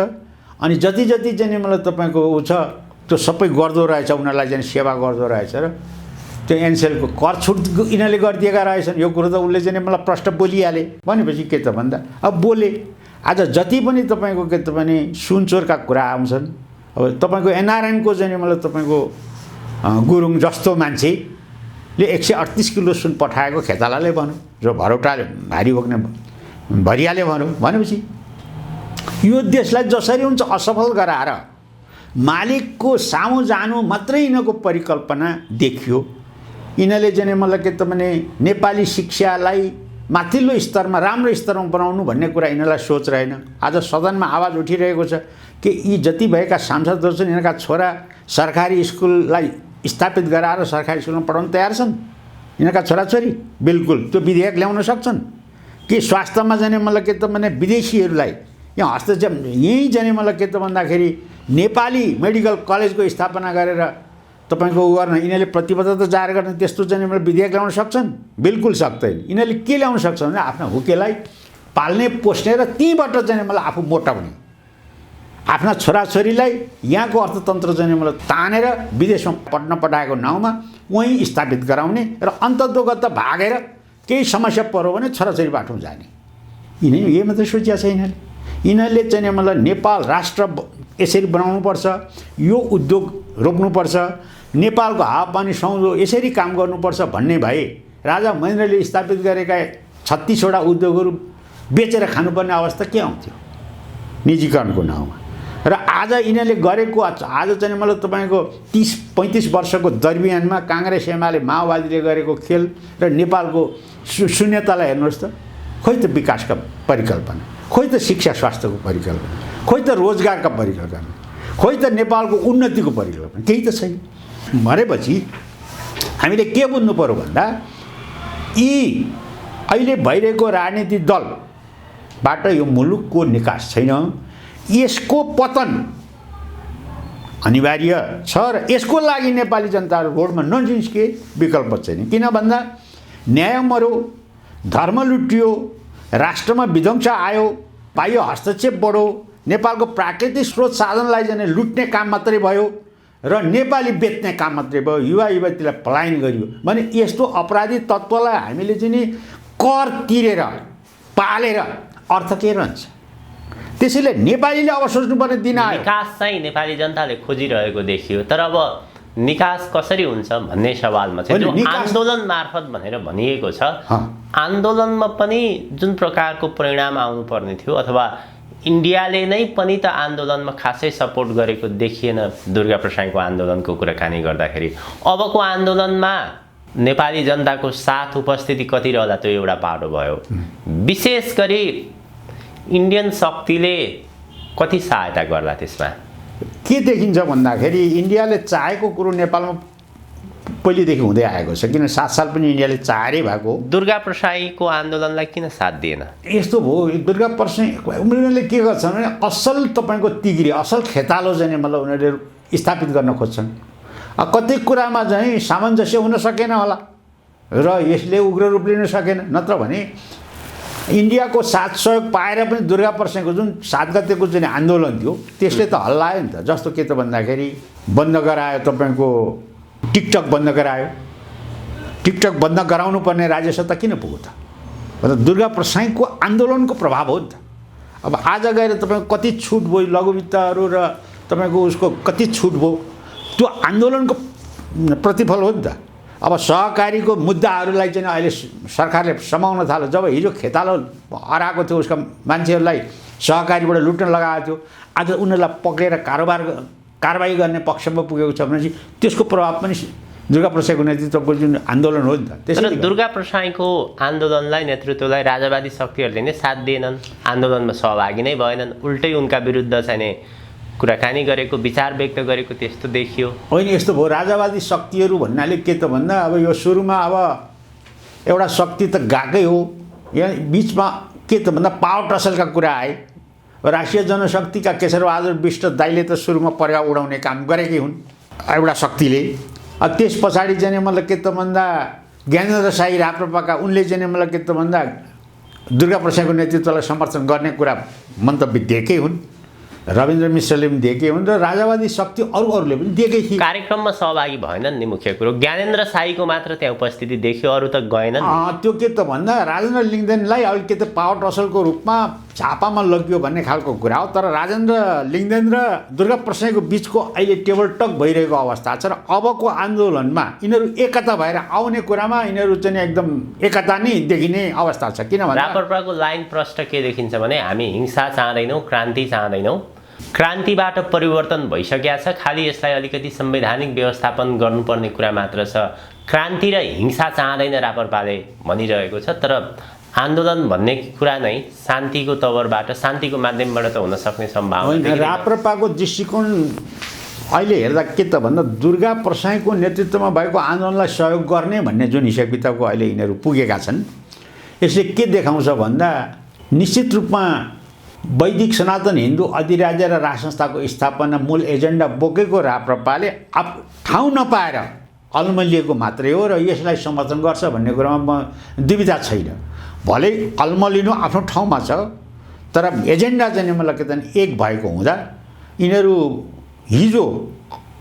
अनि जति चाहिँ मलाई तपाईँको ऊ छ त्यो सबै गर्दो रहेछ, उनीहरूलाई चाहिँ सेवा गर्दो रहेछ। र त्यो एनसेलको कर छुट यिनीहरूले गरिदिएका रहेछन्। यो कुरो त उसले चाहिँ मलाई प्रश्न बोलिहाले। भनेपछि के त भन्दा अब बोले आज जति पनि तपाईँको के त भने सुनचोरका कुरा आउँछन्। अब तपाईँको एनआरएनको चाहिँ मलाई तपाईँको गुरुङ जस्तो मान्छेले 138 किलो सुन पठाएको खेतालाले भनौँ, जो भरौटाले भारी बोक्ने भरियाले भनौँ। भनेपछि यो देशलाई जसरी हुन्छ असफल गराएर मालिकको सामु जानु मात्रै यिनीहरूको परिकल्पना देखियो। यिनीहरूले चाहिँ मलाई के त भने नेपाली शिक्षालाई माथिल्लो स्तरमा राम्रो स्तरमा बनाउनु भन्ने कुरा यिनीहरूलाई सोच रहेन। आज सदनमा आवाज उठिरहेको छ कि यी जति भएका सांसदहरू छन् यिनीहरूका छोरा सरकारी स्कुललाई स्थापित गराएर सरकारी स्कुलमा पढाउन तयार छन्। यिनीहरूका छोराछोरी बिल्कुल त्यो विधेयक ल्याउन सक्छन् कि स्वास्थ्यमा जाने मलाई के त भने विदेशीहरूलाई यहाँ हस्तक्षेप यहीँ जाने मलाई के त भन्दाखेरि नेपाली मेडिकल कलेजको स्थापना गरेर तपाईँको उ गर्न यिनीहरूले प्रतिबद्धता जाहेर गर्न त्यस्तो चाहिँ मलाई विधेयक ल्याउन सक्छन्? बिल्कुल सक्दैन। यिनीहरूले के ल्याउन सक्छ भने आफ्ना हुकेलाई पाल्ने पोस्ने र त्यहीँबाट चाहिँ मलाई आफू मोटाउने, आफ्ना छोराछोरीलाई यहाँको अर्थतन्त्र चाहिँ मलाई तानेर विदेशमा पढ्न पठाएको नाउँमा वहीँ स्थापित गराउने र अन्ततोगत भागेर केही समस्या पऱ्यो भने छोराछोरी बाटो जाने। यही मात्रै सोचिया छ यिनीहरूले चाहिँ मलाई नेपाल राष्ट्र यसरी बनाउनुपर्छ, यो उद्योग रोप्नुपर्छ, नेपालको हावापानी सौँदो यसरी काम गर्नुपर्छ भन्ने भए राजा महेन्द्रले स्थापित गरेका 36वटा उद्योगहरू बेचेर खानुपर्ने अवस्था के आउँथ्यो? निजीकरणको नाउँमा। र आज यिनीहरूले गरेको आज चाहिँ मलाई तपाईँको 30-35 वर्षको दरमियानमा काङ्ग्रेस एमाले माओवादीले गरेको खेल र नेपालको शून्यतालाई हेर्नुहोस् त। खोइ त विकासका परिकल्पना, खोइ त शिक्षा स्वास्थ्यको परिकल्पना, खोइ त रोजगारका परिकल्पना, खोइ त नेपालको उन्नतिको परिकल्पना, केही त छैन। भनेपछि हामीले के बुझ्नु पर्यो भन्दा यी अहिले भइरहेको राजनीतिक दलबाट यो मुलुकको निकास छैन, यसको पतन अनिवार्य छ र यसको लागि नेपाली जनताहरू रोडमा ननिस्के विकल्प छैन। किन भन्दा न्याय मर्यो, धर्म लुटियो, राष्ट्रमा विध्वंस आयो, बाह्य हस्तक्षेप बढ्यो, नेपालको प्राकृतिक स्रोत साधनलाई चाहिँ लुट्ने काम मात्रै भयो र नेपाली बेच्ने काम मात्रै भयो, युवा युवतीलाई पलायन गरियो भने यस्तो अपराधी तत्त्वलाई हामीले चाहिँ नि कर तिरेर पालेर अर्थ के रहन्छ? त्यसैले नेपालीले अब सोच्नुपर्ने दिन आयो। निकास चाहिँ नेपाली जनताले खोजिरहेको देखियो, तर अब निकास कसरी हुन्छ भन्ने सवालमा चाहिँ आन्दोलन मार्फत भनेर भनिएको छ। आन्दोलनमा पनि जुन प्रकारको परिणाम आउनुपर्ने थियो, अथवा इन्डियाले नै पनि त आन्दोलनमा खासै सपोर्ट गरेको देखिएन दुर्गा प्रसाईको आन्दोलनको कुराकानी गर्दाखेरि। अबको आन्दोलनमा नेपाली जनताको साथ उपस्थिति कति रहला त्यो एउटा पाटो भयो। विशेष गरी इन्डियन शक्तिले कति सहायता गर्ला त्यसमा? के देखिन्छ भन्दाखेरि इन्डियाले चाहेको कुरो नेपालमा पहिलेदेखि हुँदै आएको छ। किन 7 साल पनि इन्डियाले चाहेरै भएको। दुर्गा प्रसाईको आन्दोलनलाई किन साथ दिएन? यस्तो भयो, दुर्गा प्रसाई उनीहरूले के गर्छन् भने असल तपाईँको तिग्री, असल खेतालो चाहिँ मतलब उनीहरूले स्थापित गर्न खोज्छन्। कति कुरामा चाहिँ सामञ्जस्य हुन सकेन होला र यसले उग्र रूप लिन सकेन। नत्र भने इन्डियाको साथ सहयोग पाएर पनि दुर्गा प्रसाईको जुन 7 गतेको चाहिँ आन्दोलन थियो त्यसले त हल्लायो नि त। जस्तो के त भन्दाखेरि बन्द गरायो, तपाईँको टिकटक बन्द गरायो। टिकटक बन्द गराउनु पर्ने राज्य सत्ता किन पुग्यो त? मतलब दुर्गा प्रसाईको आन्दोलनको प्रभाव हो नि त। अब आज गएर तपाईँको कति छुट भयो लघुवित्तहरू र तपाईँको उसको कति छुट भयो, त्यो आन्दोलनको प्रतिफल हो नि त। अब सहकारीको मुद्दाहरूलाई चाहिँ अहिले सरकारले समाउन थाल्यो। जब हिजो खेतालो हराएको थियो, उसका मान्छेहरूलाई सहकारीबाट लुट्न लगाएको थियो, आज उनीहरूलाई पक्रेर कारबाही गर्ने पक्षमा पुगेको छ भनेपछि त्यसको प्रभाव पनि दुर्गा प्रसाईको नेतृत्वको जुन आन्दोलन हो नि त। त्यसैले दुर्गा प्रसाईको आन्दोलनलाई नेतृत्वलाई राजावादी शक्तिहरूले नै साथ दिएनन्, आन्दोलनमा सहभागी नै भएनन्, उल्टै उनका विरुद्ध चाहिँ कुराकानी गरेको, विचार व्यक्त गरेको त्यस्तो देखियो। होइन, यस्तो भयो राजावादी शक्तिहरू भन्नाले के त भन्दा अब यो सुरुमा अब एउटा शक्ति त गएकै हो, यहाँ बिचमा के त भन्दा पावर टसलका कुरा आए। राष्ट्रिय जनशक्तिका केशरबहादुर विष्ट दाइले त सुरुमा परेवा उडाउने काम गरेकै हुन् एउटा शक्तिले। त्यस पछाडि चाहिँ मतलब के त भन्दा ज्ञानेन्द्र शाही राप्रपाका उनले चाहिँ मतलब के त भन्दा दुर्गा प्रसाईको नेतृत्वलाई समर्थन गर्ने कुरा मन्तव्य दिएकै हुन्। रविन्द्र मिश्रले पनि दिएकै हुन् र राजावादी शक्ति अरूले पनि दिएकै थिए। कार्यक्रममा सहभागी भएनन् नि। मुख्य कुरो ज्ञानेन्द्र शाहीको मात्र त्यहाँ उपस्थिति देखियो, अरू त गएनन्। त्यो के त भन्दा राजेन्द्र लिङ्गदेनलाई अहिले के त पावर टसलको रूपमा झापामा लगियो भन्ने खालको कुरा हो। तर राजेन्द्र लिङ्गदेन र दुर्गा प्रसाईको बिचको अहिले टेबल टक भइरहेको अवस्था छ र अबको आन्दोलनमा यिनीहरू एकता भएर आउने कुरामा यिनीहरू चाहिँ एकदम एकता नै देखिने अवस्था छ। किन भन्दा राप्रपाको लाइन प्रष्ट के देखिन्छ भने हामी हिंसा चाहँदैनौँ, क्रान्ति चाहँदैनौँ, क्रान्तिबाट परिवर्तन भइसकेको छ, खालि यसलाई अलिकति संवैधानिक व्यवस्थापन गर्नुपर्ने कुरा मात्र छ। क्रान्ति र हिंसा चाहँदैन राप्रपाले भनिरहेको छ। तर आन्दोलन भन्ने कुरा नै शान्तिको तवरबाट, शान्तिको माध्यमबाट त हुन सक्ने सम्भावना। राप्रपाको दृष्टिकोण अहिले हेर्दा के त भन्दा दुर्गा प्रसाईको नेतृत्वमा भएको आन्दोलनलाई सहयोग गर्ने भन्ने जुन हिसाब किताबको अहिले यिनीहरू पुगेका छन्, यसले के देखाउँछ भन्दा निश्चित रूपमा वैदिक सनातन हिन्दू अधिराज्य र राज संस्थाको स्थापना मूल एजेन्डा बोकेको राप्रपाले ठाउँ नपाएर अल्मलिएको मात्रै हो र यसलाई समर्थन गर्छ भन्ने कुरामा दुविधा छैन। भलै अल्मलिनु आफ्नो ठाउँमा छ, तर एजेन्डा चाहिँ मतलब के त एक भएको हुँदा यिनीहरू हिजो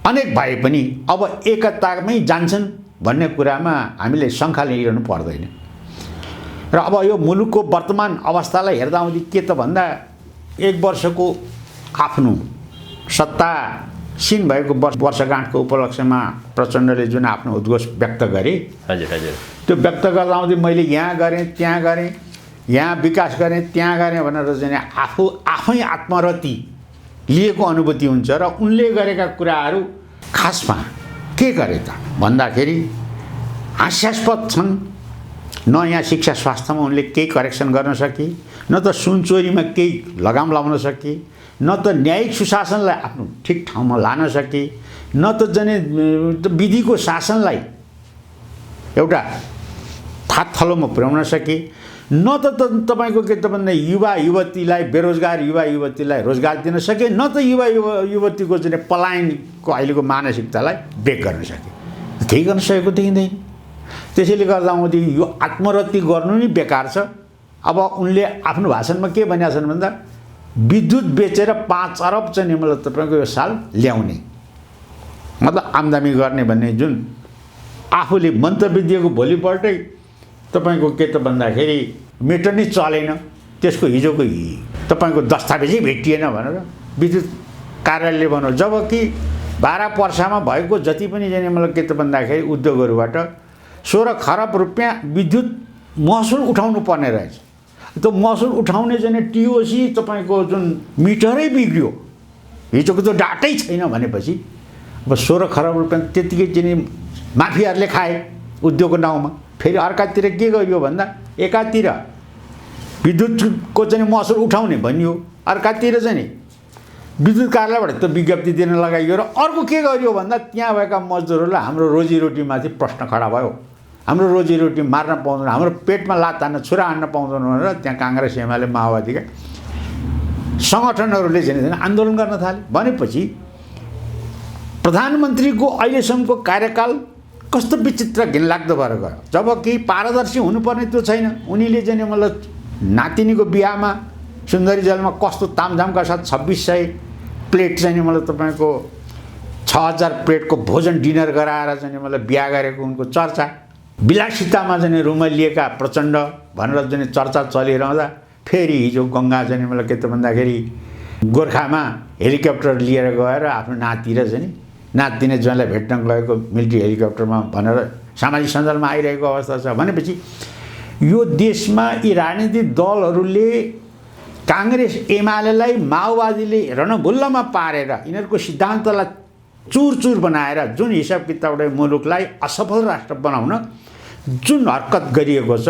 अनेक भए पनि अब एकतामै जान्छन् भन्ने कुरामा हामीले शङ्का लिइरहनु पर्दैन। र अब यो मुलुकको वर्तमान अवस्थालाई हेर्दा आउँदै के त भन्दा 1 वर्षको आफ्नो सत्तासीन भएको वर्षगाँठको उपलक्ष्यमा प्रचण्डले जुन आफ्नो उद्घोष व्यक्त गरे, हजुर हजुर, त्यो व्यक्त गर्दा आउँदै मैले यहाँ गरेँ त्यहाँ गरेँ, यहाँ विकास गर्ने त्यहाँ गर्ने भनेर चाहिँ आफै आत्मरति लिएको अनुभूति हुन्छ र उनले गरेका कुराहरू खासमा के गरे त भन्दाखेरि हास्यास्पद छन्। न यहाँ शिक्षा स्वास्थ्यमा उनले केही करेक्सन गर्न सके, न त सुन चोरीमा केही लगाम लाउन सके, न त न्यायिक सुशासनलाई आफ्नो ठिक ठाउँमा लान सके, न त जने विधिको शासनलाई एउटा थाकथलोमा पुर्याउन सके, न त तपाईँको के त भन्दा युवा युवतीलाई बेरोजगार युवा युवतीलाई रोजगार दिन सके, न त युवा युवतीको चाहिँ पलायनको अहिलेको मानसिकतालाई ब्रेक गर्न सके। केही गर्न सकेको देखिँदैन। त्यसैले गर्दा मोदी यो आत्मरति गर्नु नै बेकार छ। अब उनले आफ्नो भाषणमा के भनेका छन् भन्दा विद्युत बेचेर 5 अरब चाहिँ मतलब तपाईँको यो साल ल्याउने, मतलब आम्दानी गर्ने भन्ने जुन आफूले मन्तव्य दिएको भोलिपल्टै तपाईँको के त भन्दाखेरि मिटर नै चलेन, त्यसको हिजोको तपाईँको दस्तावेजै भेटिएन भनेर विद्युत कार्यालयले भन्यो। जबकि बारा पर्सामा भएको जति पनि जाने मतलब के त भन्दाखेरि उद्योगहरूबाट 16 खरब रुपियाँ विद्युत महसुल उठाउनु पर्ने रहेछ। त्यो महसुल उठाउने चाहिँ टिओसी तपाईँको जुन मिटरै बिग्रियो, हिजोको त डाटै छैन भनेपछि अब 16 खरब रुपियाँ त्यतिकै चाहिँ माफियाहरूले खाए उद्योगको नाउँमा। फेरि अर्कातिर के गरियो भन्दा एकातिर विद्युतको चाहिँ महसुल उठाउने भनियो, अर्कातिर चाहिँ विद्युत कार्यालयबाट त विज्ञप्ति दिन लगाइयो, र अर्को के गरियो भन्दा त्यहाँ भएका मजदुरहरूलाई हाम्रो रोजीरोटीमाथि प्रश्न खडा भयो। हाम्रो रोजीरोटी मार्न पाउँदैन, हाम्रो पेटमा लात हान्न छुरा हान्न पाउँदैन भनेर त्यहाँ काङ्ग्रेस एमाले माओवादीका सङ्गठनहरूले चाहिँ आन्दोलन गर्न थाले। भनेपछि प्रधानमन्त्रीको अहिलेसम्मको कार्यकाल कस्तो विचित्र घिनलाग्दो भएर गयो। जबकि पारदर्शी हुनुपर्ने त्यो छैन। उनीले चाहिँ मतलब नातिनीको बिहामा सुन्दरी जलमा कस्तो तामझामका साथ 2600 प्लेट चाहिँ मतलब तपाईँको 6000 प्लेटको भोजन डिनर गराएर चाहिँ मतलब बिहा गरेको उनको चर्चा, विलासितामा चाहिँ रुमलिएका प्रचण्ड भनेर चाहिँ चर्चा चलिरहँदा फेरि हिजो गङ्गा चाहिँ मतलब के त भन्दाखेरि गोर्खामा हेलिकप्टर लिएर गएर आफ्नो नाति र चाहिँ नातिने ज्वाइँलाई भेट्न गएको मिलिट्री हेलिकप्टरमा भनेर सामाजिक सञ्जालमा आइरहेको अवस्था छ। भनेपछि यो देशमा यी राजनीतिक दलहरूले काङ्ग्रेस एमालेलाई माओवादीले रणभुल्लमा पारेर यिनीहरूको सिद्धान्तलाई चुरचुर बनाएर जुन हिसाब किताबले मुलुकलाई असफल राष्ट्र बनाउन जुन हरकत गरिएको छ,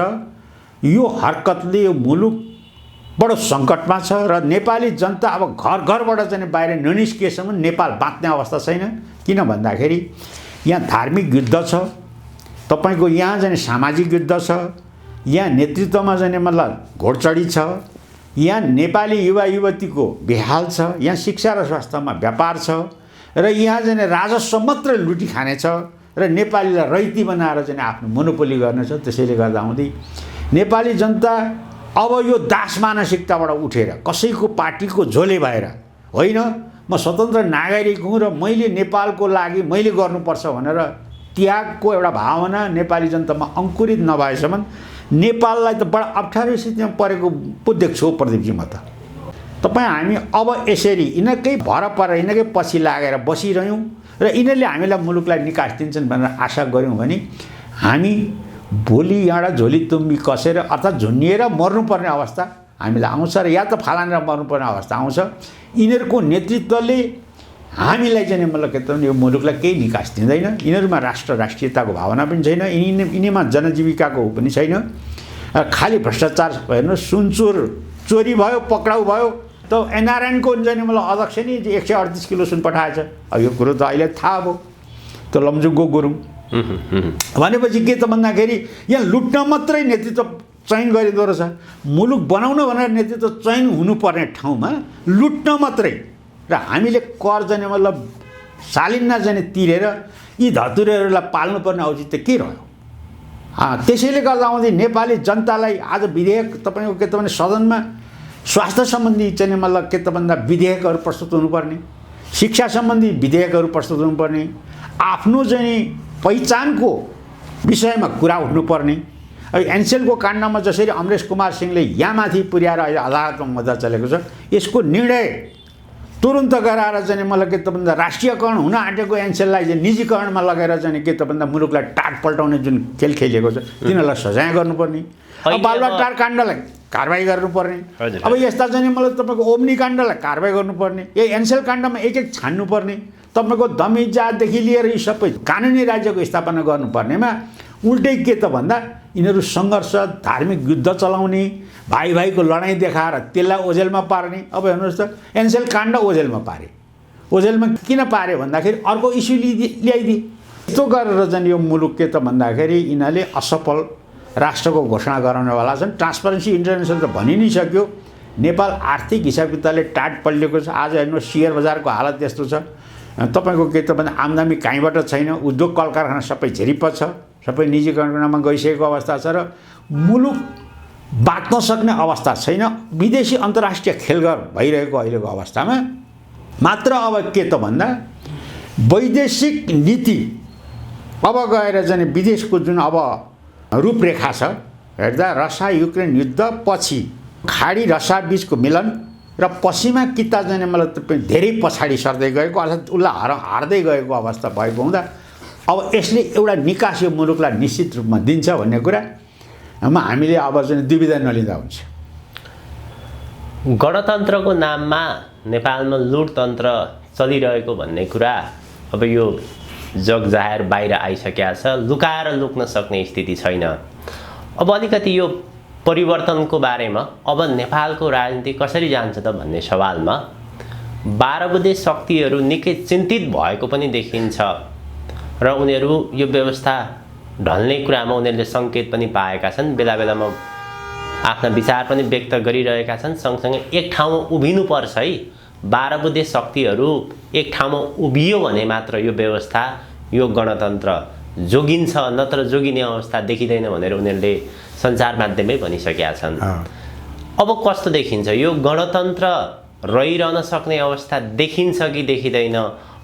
यो हरकतले यो मुलुक बडो सङ्कटमा छ र नेपाली जनता अब घर घरबाट चाहिँ बाहिर ननिस्किएसम्म नेपाल बाँच्ने अवस्था छैन। किन भन्दाखेरि यहाँ धार्मिक युद्ध छ, तपाईँको यहाँ चाहिँ सामाजिक युद्ध छ, यहाँ नेतृत्वमा चाहिँ मतलब घोडचडी छ, यहाँ नेपाली युवा युवतीको बेहाल छ, यहाँ शिक्षा र स्वास्थ्यमा व्यापार छ, र यहाँ चाहिँ राजस्व मात्रै लुटी खाने छ, र नेपालीलाई रैती बनाएर चाहिँ आफ्नो मोनोपोली गर्ने छ। त्यसैले गर्दा आउँदै नेपाली जनता अब यो दास मानसिकताबाट उठेर कसैको पार्टीको झोले भएर होइन म स्वतन्त्र नागरिक हुँ र मैले नेपालको लागि मैले गर्नुपर्छ भनेर त्यागको एउटा भावना नेपाली जनतामा अङ्कुरित नभएसम्म नेपाललाई त बडा अप्ठ्यारो स्थितिमा परेको पो देख्छु प्रदीपजी। म त तपाईँ हामी अब यसरी यिनीकै भर परेर यिनीकै पछि लागेर बसिरह्यौँ र यिनीहरूले हामीलाई मुलुकलाई निकास दिन्छन् भनेर आशा गऱ्यौँ भने हामी भोलि यहाँबाट झोली तुम्बी कसेर अर्थात् झुन्निएर मर्नुपर्ने अवस्था हामीलाई आउँछ, र या त फालानेर मर्नुपर्ने अवस्था आउँछ। यिनीहरूको नेतृत्वले हामीलाई चाहिँ मतलब के त यो मुलुकलाई केही निकास दिँदैन। यिनीहरूमा राष्ट्रियताको भावना पनि छैन, यिनीमा जनजीविकाको पनि छैन। खालि भ्रष्टाचार हेर्नु, सुनचोर चोरी भयो, पक्राउ भयो, त एनआरएनको चाहिँ मतलब अध्यक्ष नि 138 किलो सुन पठाएछ। अब यो कुरो त अहिले थाहा भयो, त्यो लमजुङको गुरुङ भनेपछि के त भन्दाखेरि यहाँ लुट्न मात्रै नेतृत्व चयन गरिँदो रहेछ। मुलुक बनाउन भनेर नेतृत्व चयन हुनुपर्ने ठाउँमा लुट्न मात्रै, र हामीले कर जाने मतलब सालिन्ना जाने तिरेर यी धतुरेहरूलाई पाल्नुपर्ने औचित्य के रह्यो। त्यसैले गर्दा आउँदै नेपाली जनतालाई आज विधेयक तपाईँको के त भने सदनमा स्वास्थ्य सम्बन्धी चाहिँ मतलब के त भन्दा विधेयकहरू प्रस्तुत हुनुपर्ने, शिक्षा सम्बन्धी विधेयकहरू प्रस्तुत हुनुपर्ने, आफ्नो चाहिँ पहिचानको विषयमा कुरा उठ्नुपर्ने। एनसेलको काण्डमा जसरी अमरेश कुमार सिंहले यहाँमाथि पुर्याएर अहिले अदालतमा मुद्दा चलेको छ, यसको निर्णय तुरुन्त गराएर चाहिँ मलाई के त भन्दा राष्ट्रियकरण हुन आँटेको एनसेललाई चाहिँ निजीकरणमा लगेर चाहिँ के त भन्दा मुलुकलाई टाट पल्टाउने जुन खेल खेलिएको छ तिनीहरूलाई सजाय गर्नुपर्ने। बालुवाटार काण्डलाई कारबाही गर्नुपर्ने। हजुर, अब यस्ता चाहिँ मलाई तपाईँको ओम्नी काण्डलाई कारबाही गर्नुपर्ने, यो एनसेल काण्डमा एक एक छान्नुपर्ने, तपाईँको दमिजातदेखि लिएर यी सबै कानुनी राज्यको स्थापना गर्नुपर्नेमा उल्टै के त भन्दा यिनीहरू सङ्घर्ष, धार्मिक युद्ध चलाउने, भाइ भाइको लडाइँ देखाएर त्यसलाई ओझेलमा पार्ने। अब हेर्नुहोस् त, एनसेल काण्ड ओझेलमा पारे। ओझेलमा किन पारे भन्दाखेरि अर्को इस्यु ल्याइदिए। यस्तो गरेर चाहिँ यो मुलुक के त भन्दाखेरि यिनीहरूले असफल राष्ट्रको घोषणा गराउनेवाला छन्। ट्रान्सपरेन्सी इन्टरनेसनल त भनि नै सक्यो, नेपाल आर्थिक हिसाब किताबले टाट पल्लेको छ। आज हेर्नुहोस् सेयर बजारको हालत त्यस्तो छ, तपाईँको के त भन्दा आम्दानी कहीँबाट छैन, उद्योग कल कारखाना सबै झेरिप छ, सबै निजीकरणमा गइसकेको अवस्था छ र मुलुक बाँच्न सक्ने अवस्था छैन। विदेशी अन्तर्राष्ट्रिय खेलघर भइरहेको अहिलेको अवस्थामा मात्र अब के त भन्दा वैदेशिक नीति अब गएर चाहिँ विदेशको जुन अब रूपरेखा छ हेर्दा रसिया युक्रेन युद्ध पछि खाडी रसिया बिचको मिलन र पश्चिमा किता जाने मलाई धेरै पछाडि सर्दै गएको अर्थात् उसलाई हार्दै गएको अवस्था भएको हुँदा अब यसले एउटा निकास यो मुलुकलाई निश्चित रूपमा दिन्छ भन्ने कुरामा हामीले अब चाहिँ दुविधा नलिँदा हुन्छ। गणतन्त्रको नाममा नेपालमा लुटतन्त्र चलिरहेको भन्ने कुरा अब यो जग जाहेर बाहिर आइसकेको छ, लुकाएर लुक्न सक्ने स्थिति छैन। अब अलिकति यो परिवर्तनको बारेमा अब नेपालको राजनीति कसरी जान्छ त भन्ने सवालमा 12 बुँदे शक्तिहरू निकै चिन्तित भएको पनि देखिन्छ र उनीहरू यो व्यवस्था ढल्ने कुरामा उनीहरूले सङ्केत पनि पाएका छन्, बेला बेलामा आफ्ना विचार पनि व्यक्त गरिरहेका छन्। सँगसँगै एक ठाउँमा उभिनुपर्छ है, 12 बुँदे शक्तिहरू एक ठाउँमा उभियो भने मात्र यो व्यवस्था, यो गणतन्त्र जोगिन्छ, नत्र जोगिने अवस्था देखिँदैन भनेर उनीहरूले सञ्चार माध्यममै भनिसकेका छन्। अब कस्तो देखिन्छ यो गणतन्त्र रहिरहन सक्ने अवस्था देखिन्छ कि देखिँदैन?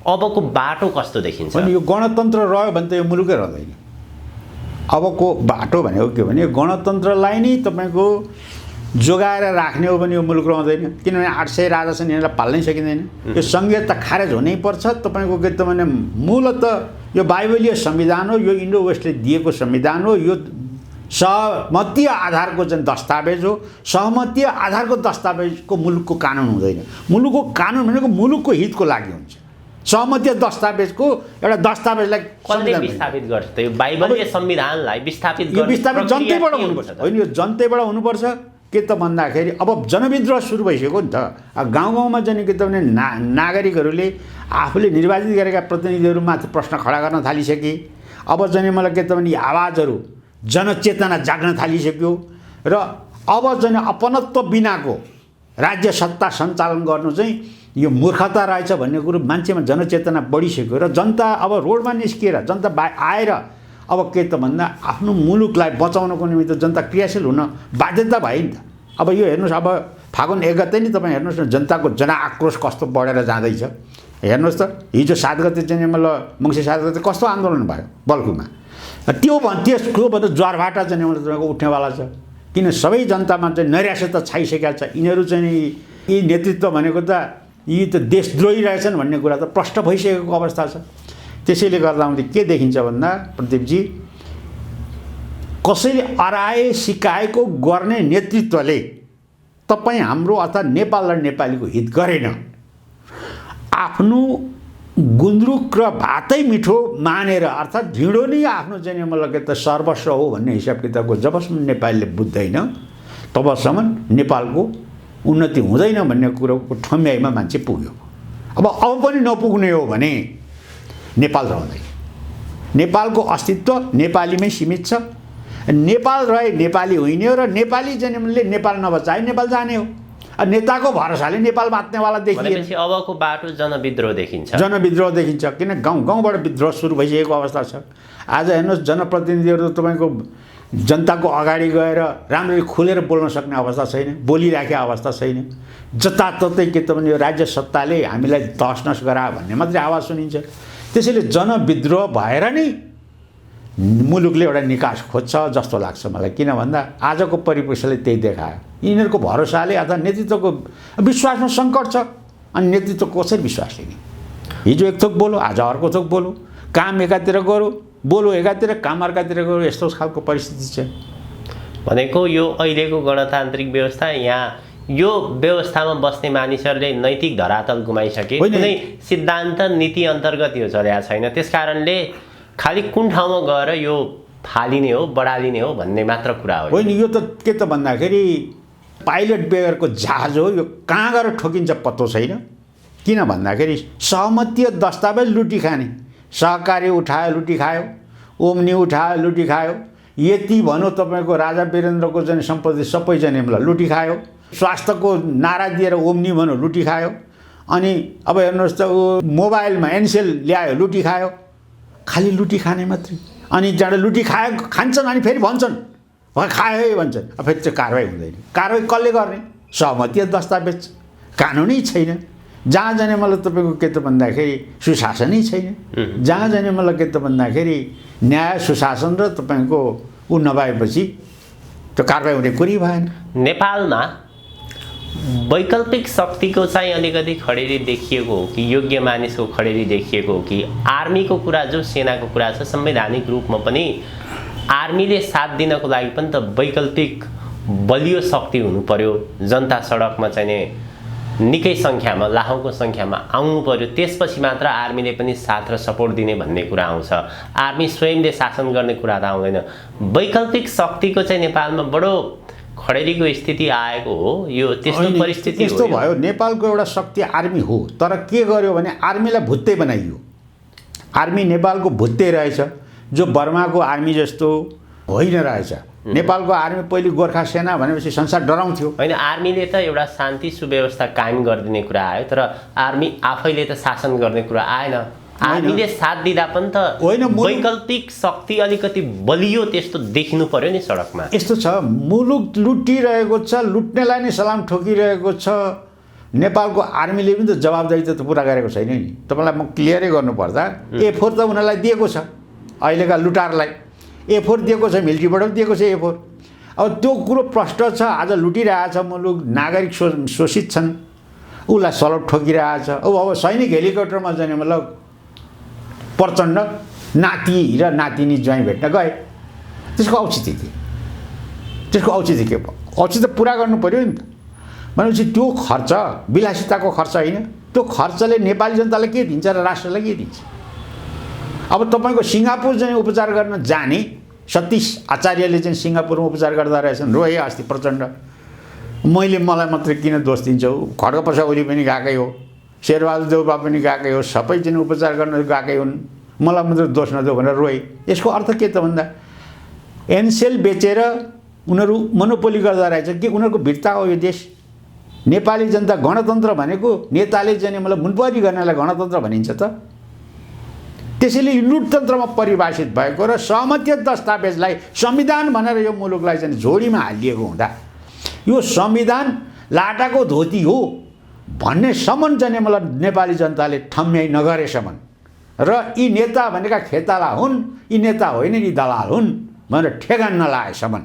अबको बाटो कस्तो देखिन्छ? अनि यो गणतन्त्र रह्यो भने त यो मुलुकै रहँदैन। अबको बाटो भनेको के भने गणतन्त्रलाई नै तपाईँको जोगाएर राख्ने हो भने यो मुलुक रहँदैन, किनभने 800 राजा छन्, यिनीहरूलाई पाल्नै सकिँदैन। यो सङ्घीयता खारेज हुनैपर्छ। तपाईँको के त भने मूलतः यो बाइबलीय संविधान हो, यो इन्डो वेस्टले दिएको संविधान हो, यो सहमतीय आधारको चाहिँ दस्तावेज हो। सहमतीय आधारको दस्तावेजको मुलुकको कानुन हुँदैन। मुलुकको कानुन भनेको मुलुकको हितको लागि हुन्छ। सहमतीय दस्तावेजको एउटा दस्तावेजलाई कसले विस्थापित गर्छ त? यो बाइबलीय संविधानलाई विस्थापित यो विस्थापित जनतैबाट हुनुपर्छ। होइन, यो जनतैबाट हुनुपर्छ। के त भन्दाखेरि अब जनविद्रोह सुरु भइसक्यो नि त। गाउँ गाउँमा जाने के त भने नागरिकहरूले आफूले निर्वाचित गरेका प्रतिनिधिहरूमाथि प्रश्न खडा गर्न थालिसके। अब जाने मलाई के त भने आवाजहरू जनचेतना जाग्न थालिसक्यो र अब जाने अपनत्व बिनाको राज्य सत्ता सञ्चालन गर्नु चाहिँ यो मूर्खता रहेछ भन्ने कुरो मान्छेमा जनचेतना बढिसक्यो र जनता अब रोडमा निस्किएर जनता आएर अब के त भन्दा आफ्नो मुलुकलाई बचाउनको निमित्त जनता क्रियाशील हुन बाध्यता भयो नि त। अब यो हेर्नुहोस्, अब फागुन 1 गते नि तपाईँ हेर्नुहोस् न जनताको जनआक्रोश कस्तो बढेर जाँदैछ। हेर्नुहोस् त, हिजो 7 गते चाहिँ मतलब मङ्सिर 7 गते कस्तो आन्दोलन भयो बल्कुमा। त्यसको भन्दा ज्वारभाटा चाहिँ तपाईँको उठ्नेवाला छ, किन सबै जनतामा चाहिँ नैराश्यता छाइसकेका छ। यिनीहरू चाहिँ यी नेतृत्व भनेको त यी त देशद्रोही रहेछन् भन्ने कुरा त प्रष्ट भइसकेको अवस्था छ। त्यसैले गर्दा के देखिन्छ भन्दा प्रदीपजी, कसैले अराए सिकाएको गर्ने नेतृत्वले तपाईँ हाम्रो अर्थात् नेपाल र नेपालीको हित गरेन। आफ्नो गुन्द्रुक र भातै मिठो मानेर अर्थात् ढिँडो नै आफ्नो चाहिँ मतलब के त सर्वस्व हो भन्ने हिसाब किताबको जबसम्म नेपालीले बुझ्दैन तबसम्म नेपालको उन्नति हुँदैन भन्ने कुरोको ठम्याइमा मान्छे पुग्यो। अब पनि नपुग्ने हो भने नेपाल रहँदैन। नेपालको अस्तित्व नेपालीमै सीमित छ। नेपाल रहे नेपाली हुने हो र नेपाली जन्मले नेपाल नबचाए नेपाल जाने हो। नेताको भरोसाले नेपाल बाँच्नेवाला देखिन्छ। अबको बाटो जनविद्रोह देखिन्छ। जनविद्रोह देखिन्छ, किन गाउँ गाउँबाट विद्रोह सुरु भइसकेको अवस्था छ। आज हेर्नुहोस्, जनप्रतिनिधिहरू तपाईँको जनताको अगाडि गएर राम्ररी खुलेर बोल्न सक्ने अवस्था छैन, बोलिराखेको अवस्था छैन। जताततै के त भने यो राज्य सत्ताले हामीलाई तहसनस गरायो भन्ने मात्रै आवाज सुनिन्छ। त्यसैले जनविद्रोह भएर नै मुलुकले एउटा निकास खोज्छ जस्तो लाग्छ मलाई। किन भन्दा आजको परिप्रेक्ष्यले त्यही देखायो। यिनीहरूको भरोसाले अथवा नेतृत्वको विश्वासमा सङ्कट छ। अनि नेतृत्व कसरी विश्वास लिने? हिजो एक थोक बोलो, आज अर्को थोक बोलो, काम एकातिर गरौँ, बोलो एकातिर, काम अर्कातिर गरौँ, यस्तो खालको परिस्थिति छ। भनेको यो अहिलेको गणतान्त्रिक व्यवस्था, यहाँ यो व्यवस्थामा बस्ने मानिसहरूले नैतिक धरातल गुमाइसके, कुनै सिद्धान्त नीति अन्तर्गत यो चलेको छैन। त्यसकारणले खालि कुन ठाउँमा गएर यो फालिने हो, बढालिने हो भन्ने मात्र कुरा हो। होइन, यो त के त भन्दाखेरि पाइलट बेगरको जहाज हो, यो कहाँ गएर ठोकिन्छ पत्तो छैन। किन भन्दाखेरि सहमतीय दस्तावेज लुटी खाने, सहकारी उठायो लुटी खायो, ओम्नी उठायो लुटी खायो, यति भनौँ तपाईँको राजा वीरेन्द्रको चाहिँ सम्पत्ति सबै चाहिँ मलाई लुटी खायो, स्वास्थ्यको नारा दिएर ओम्नी भनौँ लुटी खायो, अनि अब हेर्नुहोस् त ऊ मोबाइलमा एनसेल ल्यायो लुटी खायो, खालि लुटी खाने मात्रै। अनि जहाँ लुटी खायो खान्छन् अनि फेरि भन्छन् खायो है भन्छन्, फेरि चाहिँ कारवाही हुँदैन। कारवाही कसले गर्ने? सहमतीय दस्तावेज, कानुनै छैन। जहाँ जाने मलाई तपाईँको के त भन्दाखेरि सुशासनै छैन। जहाँ जाने मलाई के त भन्दाखेरि न्याय सुशासन र तपाईँको ऊ नभएपछि त्यो कारवाही हुने कुरै भएन। नेपालमा वैकल्पिक शक्तिको चाहिँ अलिकति खडेरी देखिएको हो कि योग्य मानिसको खडेरी देखिएको हो कि आर्मीको कुरा, जो सेनाको कुरा छ, संवैधानिक रूपमा पनि आर्मीले साथ दिनको लागि पनि त वैकल्पिक बलियो शक्ति हुनु पर्यो। जनता सडकमा चाहिँ निकै सङ्ख्यामा, लाखौँको सङ्ख्यामा आउनु पर्यो, त्यसपछि मात्र आर्मीले पनि साथ र सपोर्ट दिने भन्ने कुरा आउँछ। आर्मी स्वयंले शासन गर्ने कुरा त आउँदैन। वैकल्पिक शक्तिको चाहिँ नेपालमा बडो खडेरीको स्थिति आएको हो। यो त्यस्तो परिस्थिति यस्तो भयो। नेपालको एउटा शक्ति आर्मी हो, तर के गर्यो भने आर्मीलाई भुत्ते बनाइयो। आर्मी नेपालको भुत्ते रहेछ, जो बर्माको आर्मी जस्तो होइन रहेछ। नेपालको आर्मी पहिले गोर्खा सेना भनेपछि संसार डराउँथ्यो। होइन, आर्मीले त एउटा शान्ति सुव्यवस्था कायम गरिदिने कुरा आयो, तर आर्मी आफैले त शासन गर्ने कुरा आएन। आर्मीले साथ दिँदा पनि त वैकल्पिक शक्ति अलिकति बलियो त्यस्तो देखिनु पर्यो नि सडकमा। यस्तो छ, मुलुक लुटिरहेको छ, लुट्नेलाई नै सलाम ठोकिरहेको छ। नेपालको आर्मीले पनि त जवाबदेही त पुरा गरेको छैन नि। तपाईँलाई म क्लियरै गर्नुपर्दा A4 त उनीहरूलाई दिएको छ, अहिलेका लुटारलाई A4 दिएको छ, मिलिट्रीबाट पनि दिएको छ A4। अब त्यो कुरो प्रष्ट छ। आज लुटिरहेछ मुलुक, नागरिक शोषित छन्, उसलाई सलट ठोकिरहेछ। अब सैनिक हेलिकप्टरमा जाने मतलब प्रचण्ड नाति र नातिनी ज्वाइँ भेट्न गए, त्यसको औचित्य के? त्यसको औचित्य के? औचित्य पुरा गर्नु पर्यो नि त। भनेपछि त्यो खर्च विलासिताको खर्च होइन, त्यो खर्चले नेपाली जनतालाई के दिन्छ र राष्ट्रलाई के दिन्छ? अब तपाईँको सिङ्गापुर चाहिँ उपचार गर्न जाने सतीश आचार्यले चाहिँ सिङ्गापुरमा उपचार गर्दा रहेछन्, रोए अस्ति प्रचण्ड। मलाई मात्रै किन दोष दिन्छौ? खड्गप्रसाद ओली पनि गएकै हो, शेरबहादुर देउबा पनि गएकै हो, सबै चाहिँ उपचार गर्न गएकै हुन्, मलाई मात्रै दोष नदेऊ भनेर रोए। यसको अर्थ के त भन्दा एनसेल बेचेर उनीहरू मोनोपोली गर्दा रहेछ कि उनीहरूको भिडता हो यो देश। नेपाली जनता गणतन्त्र भनेको नेताले चाहिँ मलाई मुनपरी गर्नलाई गणतन्त्र भनिन्छ त। त्यसैले लुटतन्त्रमा परिभाषित भएको र सहमतीय दस्तावेजलाई संविधान भनेर यो मुलुकलाई चाहिँ झोडीमा हालिएको हुँदा यो संविधान लाटाको धोती हो भन्ने सम्म चाहिँ मलाई नेपाली जनताले ठम्याइ नगरेसम्म र यी नेता भनेका खेताला हुन्, यी नेता होइन यी दलाल हुन् भनेर ठेगान नलाएसम्म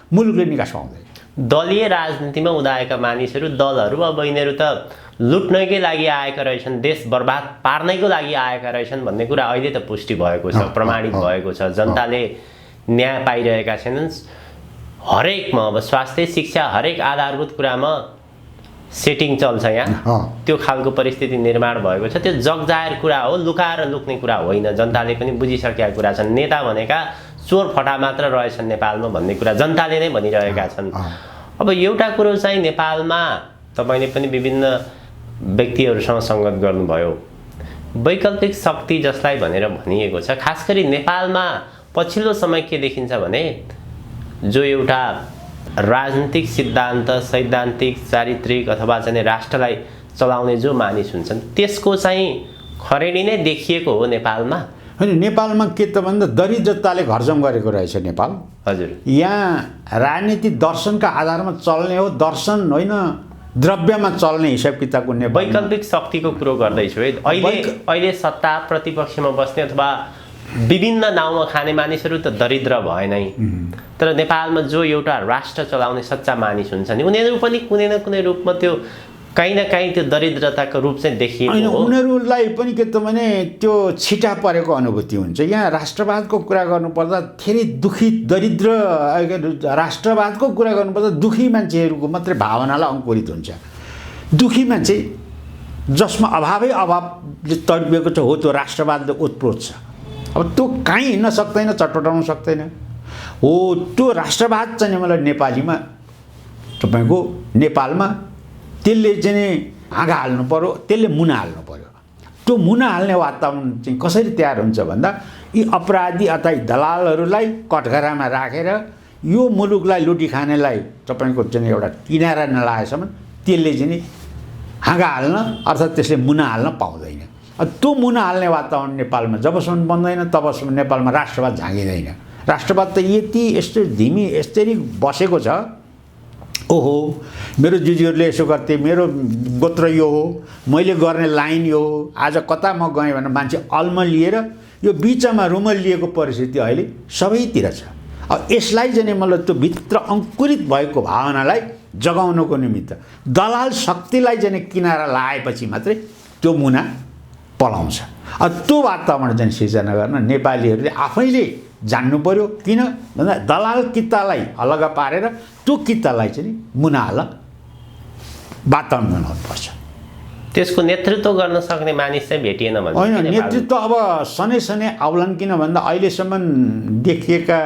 मुलुकले निकास पाउँदैन। दलीय राजनीतिमा उदाएका मानिसहरू, दलहरू अब यिनीहरू त लुट्नैकै लागि आएका रहेछन्, देश बर्बाद पार्नैको लागि आएका रहेछन् भन्ने कुरा अहिले त पुष्टि भएको छ, प्रमाणित भएको छ। जनताले न्याय पाइरहेका छैनन्। हरेकमा अब स्वास्थ्य, शिक्षा, हरेक आधारभूत कुरामा सेटिङ चल्छ यहाँ। त्यो खालको परिस्थिति निर्माण भएको छ। त्यो जगजाहेर कुरा हो, लुकाएर लुक्ने कुरा होइन। जनताले पनि बुझिसकेका कुरा छन्। नेता भनेका चोर फटा मात्र रहेछन् नेपालमा भन्ने कुरा जनताले नै भनिरहेका छन्। अब एउटा कुरो चाहिँ नेपालमा तपाईँले पनि विभिन्न व्यक्तिहरूसँग सङ्गत गर्नुभयो, वैकल्पिक शक्ति जसलाई भनेर भनिएको छ। खास गरी नेपालमा पछिल्लो समय के देखिन्छ भने जो एउटा राजनीतिक सिद्धान्त, सैद्धान्तिक, चारित्रिक अथवा चाहिँ राष्ट्रलाई चलाउने जो मानिस हुन्छन् त्यसको चाहिँ खरेडी नै देखिएको हो नेपालमा। होइन, नेपालमा के त भन्दा दरिद्रताले घरजम गरेको रहेछ नेपाल। हजुर, यहाँ राजनीति दर्शनका आधारमा चल्ने हो, दर्शन होइन द्रव्यमा चल्ने हिसाब किताबको नेपाल। वैकल्पिक शक्तिको कुरो गर्दैछु है। अहिले सत्ता प्रतिपक्षमा बस्ने अथवा विभिन्न नाउँमा खाने मानिसहरू त दरिद्र भए नै, तर नेपालमा जो एउटा राष्ट्र चलाउने सच्चा मानिस हुन्छ नि उनीहरू पनि कुनै न कुनै रूपमा त्यो कहीँ न कहीँ त्यो दरिद्रताको रूप चाहिँ देखिएको होइन, हो। उनीहरूलाई पनि के त भने त्यो छिटा परेको अनुभूति हुन्छ। यहाँ राष्ट्रवादको कुरा गर्नुपर्दा धेरै दुखी दरिद्र राष्ट्रवादको कुरा गर्नुपर्दा दुखी मान्छेहरूको मात्रै भावनालाई अङ्कुरित हुन्छ। दुखी मान्छे जसमा अभावले तडपिएको छ हो त्यो राष्ट्रवादले ओतप्रोत छ। अब त्यो कहीँ हिँड्न सक्दैन, चटपटाउन सक्दैन हो। त्यो राष्ट्रवाद चाहिँ मलाई नेपालीमा तपाईँको नेपालमा त्यसले चाहिँ हाँगा हाल्नु पऱ्यो, त्यसले मुना हाल्नु पऱ्यो। त्यो मुना हाल्ने वातावरण चाहिँ कसरी तयार हुन्छ भन्दा यी अपराधी अथवा दलालहरूलाई कठघरामा राखेर यो मुलुकलाई लुटी खानेलाई तपाईँको चाहिँ एउटा किनारा नलाएसम्म त्यसले चाहिँ हाँगा हाल्न अर्थात् त्यसले मुना हाल्न पाउँदैन। त्यो मुना हाल्ने वातावरण नेपालमा जबसम्म बन्दैन तबसम्म नेपालमा राष्ट्रवाद झाँगिँदैन। राष्ट्रवाद त यति यस्तो धिमी यसरी बसेको छ, ओहो मेरो जुजुहरूले यसो गर्थे, मेरो गोत्र यो हो, मैले गर्ने लाइन यो हो, आज कता म गएँ भने मान्छे अल्मलिएर यो बिचमा रुमलिएको परिस्थिति अहिले सबैतिर छ। अब यसलाई चाहिँ मतलब त्यो भित्र अङ्कुरित भएको भावनालाई जगाउनको निमित्त दलाल शक्तिलाई चाहिँ किनारा लाएपछि मात्रै त्यो मुना पलाउँछ। अब त्यो वातावरण चाहिँ सिर्जना गर्न नेपालीहरूले आफैले जान्नु पर्यो। किन भन्दा दलाल कित्तालाई अलग पारेर त्यो कित्तालाई चाहिँ मुना हाल वातावरण बनाउनुपर्छ। त्यसको नेतृत्व गर्न सक्ने मानिस चाहिँ भेटिएन भने होइन, नेतृत्व अब सनै आउलान्। किन भन्दा अहिलेसम्म देखिएका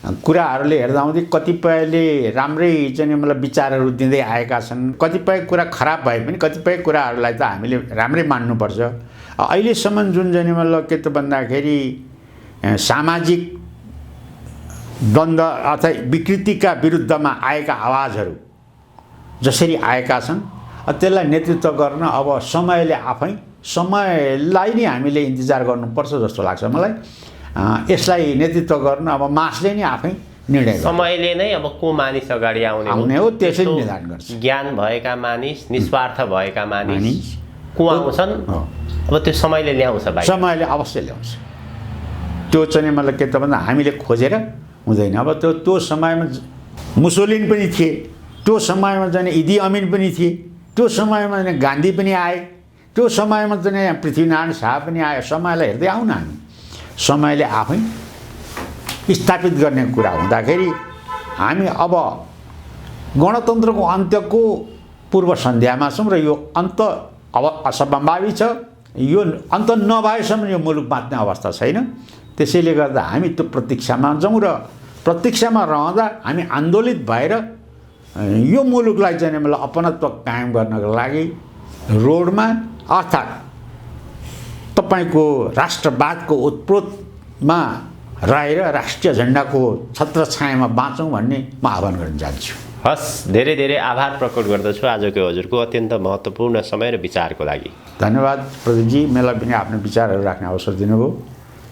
कुराहरूले हेर्दा आउँदै कतिपयले राम्रै चाहिँ मलाई विचारहरू दिँदै आएका छन्। कतिपय कुरा खराब भए पनि कतिपय कुराहरूलाई त हामीले राम्रै मान्नुपर्छ। अहिलेसम्म जुन चाहिँ मतलब के त भन्दाखेरि सामाजिक द्वन्द्व अथवा विकृतिका विरुद्धमा आएका आवाजहरू जसरी आएका छन् त्यसलाई नेतृत्व गर्न अब समयलाई नै हामीले इन्तजार गर्नुपर्छ जस्तो लाग्छ मलाई। यसलाई नेतृत्व गर्न अब मासले नै आफै निर्णय गर्छ। समयले नै अब को मानिस अगाडि आउने हो त्यसै निर्धारण गर्छ। ज्ञान भएका मानिस, निस्वार्थ भएका मानिस को आउँछन्, अब त्यो समयले ल्याउँछ भाइ। समयले अवश्य ल्याउँछ। त्यो चाहिँ मतलब के त भन्दा हामीले खोजेर हुँदैन। अब त्यो समयमा मुसोलिन पनि थिए, त्यो समयमा चाहिँ इदी अमिन पनि थिए, त्यो समयमा गान्धी पनि आए, त्यो समयमा चाहिँ पृथ्वीनारायण शाह पनि आयो। समयलाई हेर्दै आउन हामी समयले आफै स्थापित गर्ने कुरा हुँदाखेरि हामी अब गणतन्त्रको अन्त्यको पूर्व सन्ध्यामा छौँ र यो अन्त अब असम्भावी छ। यो अन्त नभएसम्म यो मुलुक बाँच्ने अवस्था छैन। त्यसैले गर्दा हामी त्यो प्रतीक्षामा जाउँ र प्रतीक्षामा रहँदा हामी आन्दोलित भएर यो मुलुकलाई चाहिँ मतलब अपनत्व कायम गर्नको लागि रोडमा अर्थात् तपाईँको राष्ट्रवादको उत्प्रोतमा रहेर राष्ट्रिय झन्डाको छत्रछायामा बाँचौँ भन्ने म आह्वान गर्न चाहन्छु। हस्, धेरै धेरै आभार प्रकट गर्दछु आजको हजुरको अत्यन्त महत्त्वपूर्ण समय र विचारको लागि। धन्यवाद प्रदीपजी, मलाई पनि आफ्नो विचारहरू राख्ने अवसर दिनुभयो।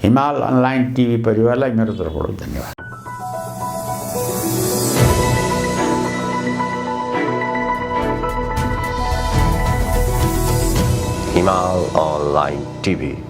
हिमाल अनलाइन टिभी परिवारलाई मेरो तर्फबाट धन्यवाद। हिमाल अनलाइन टिभी।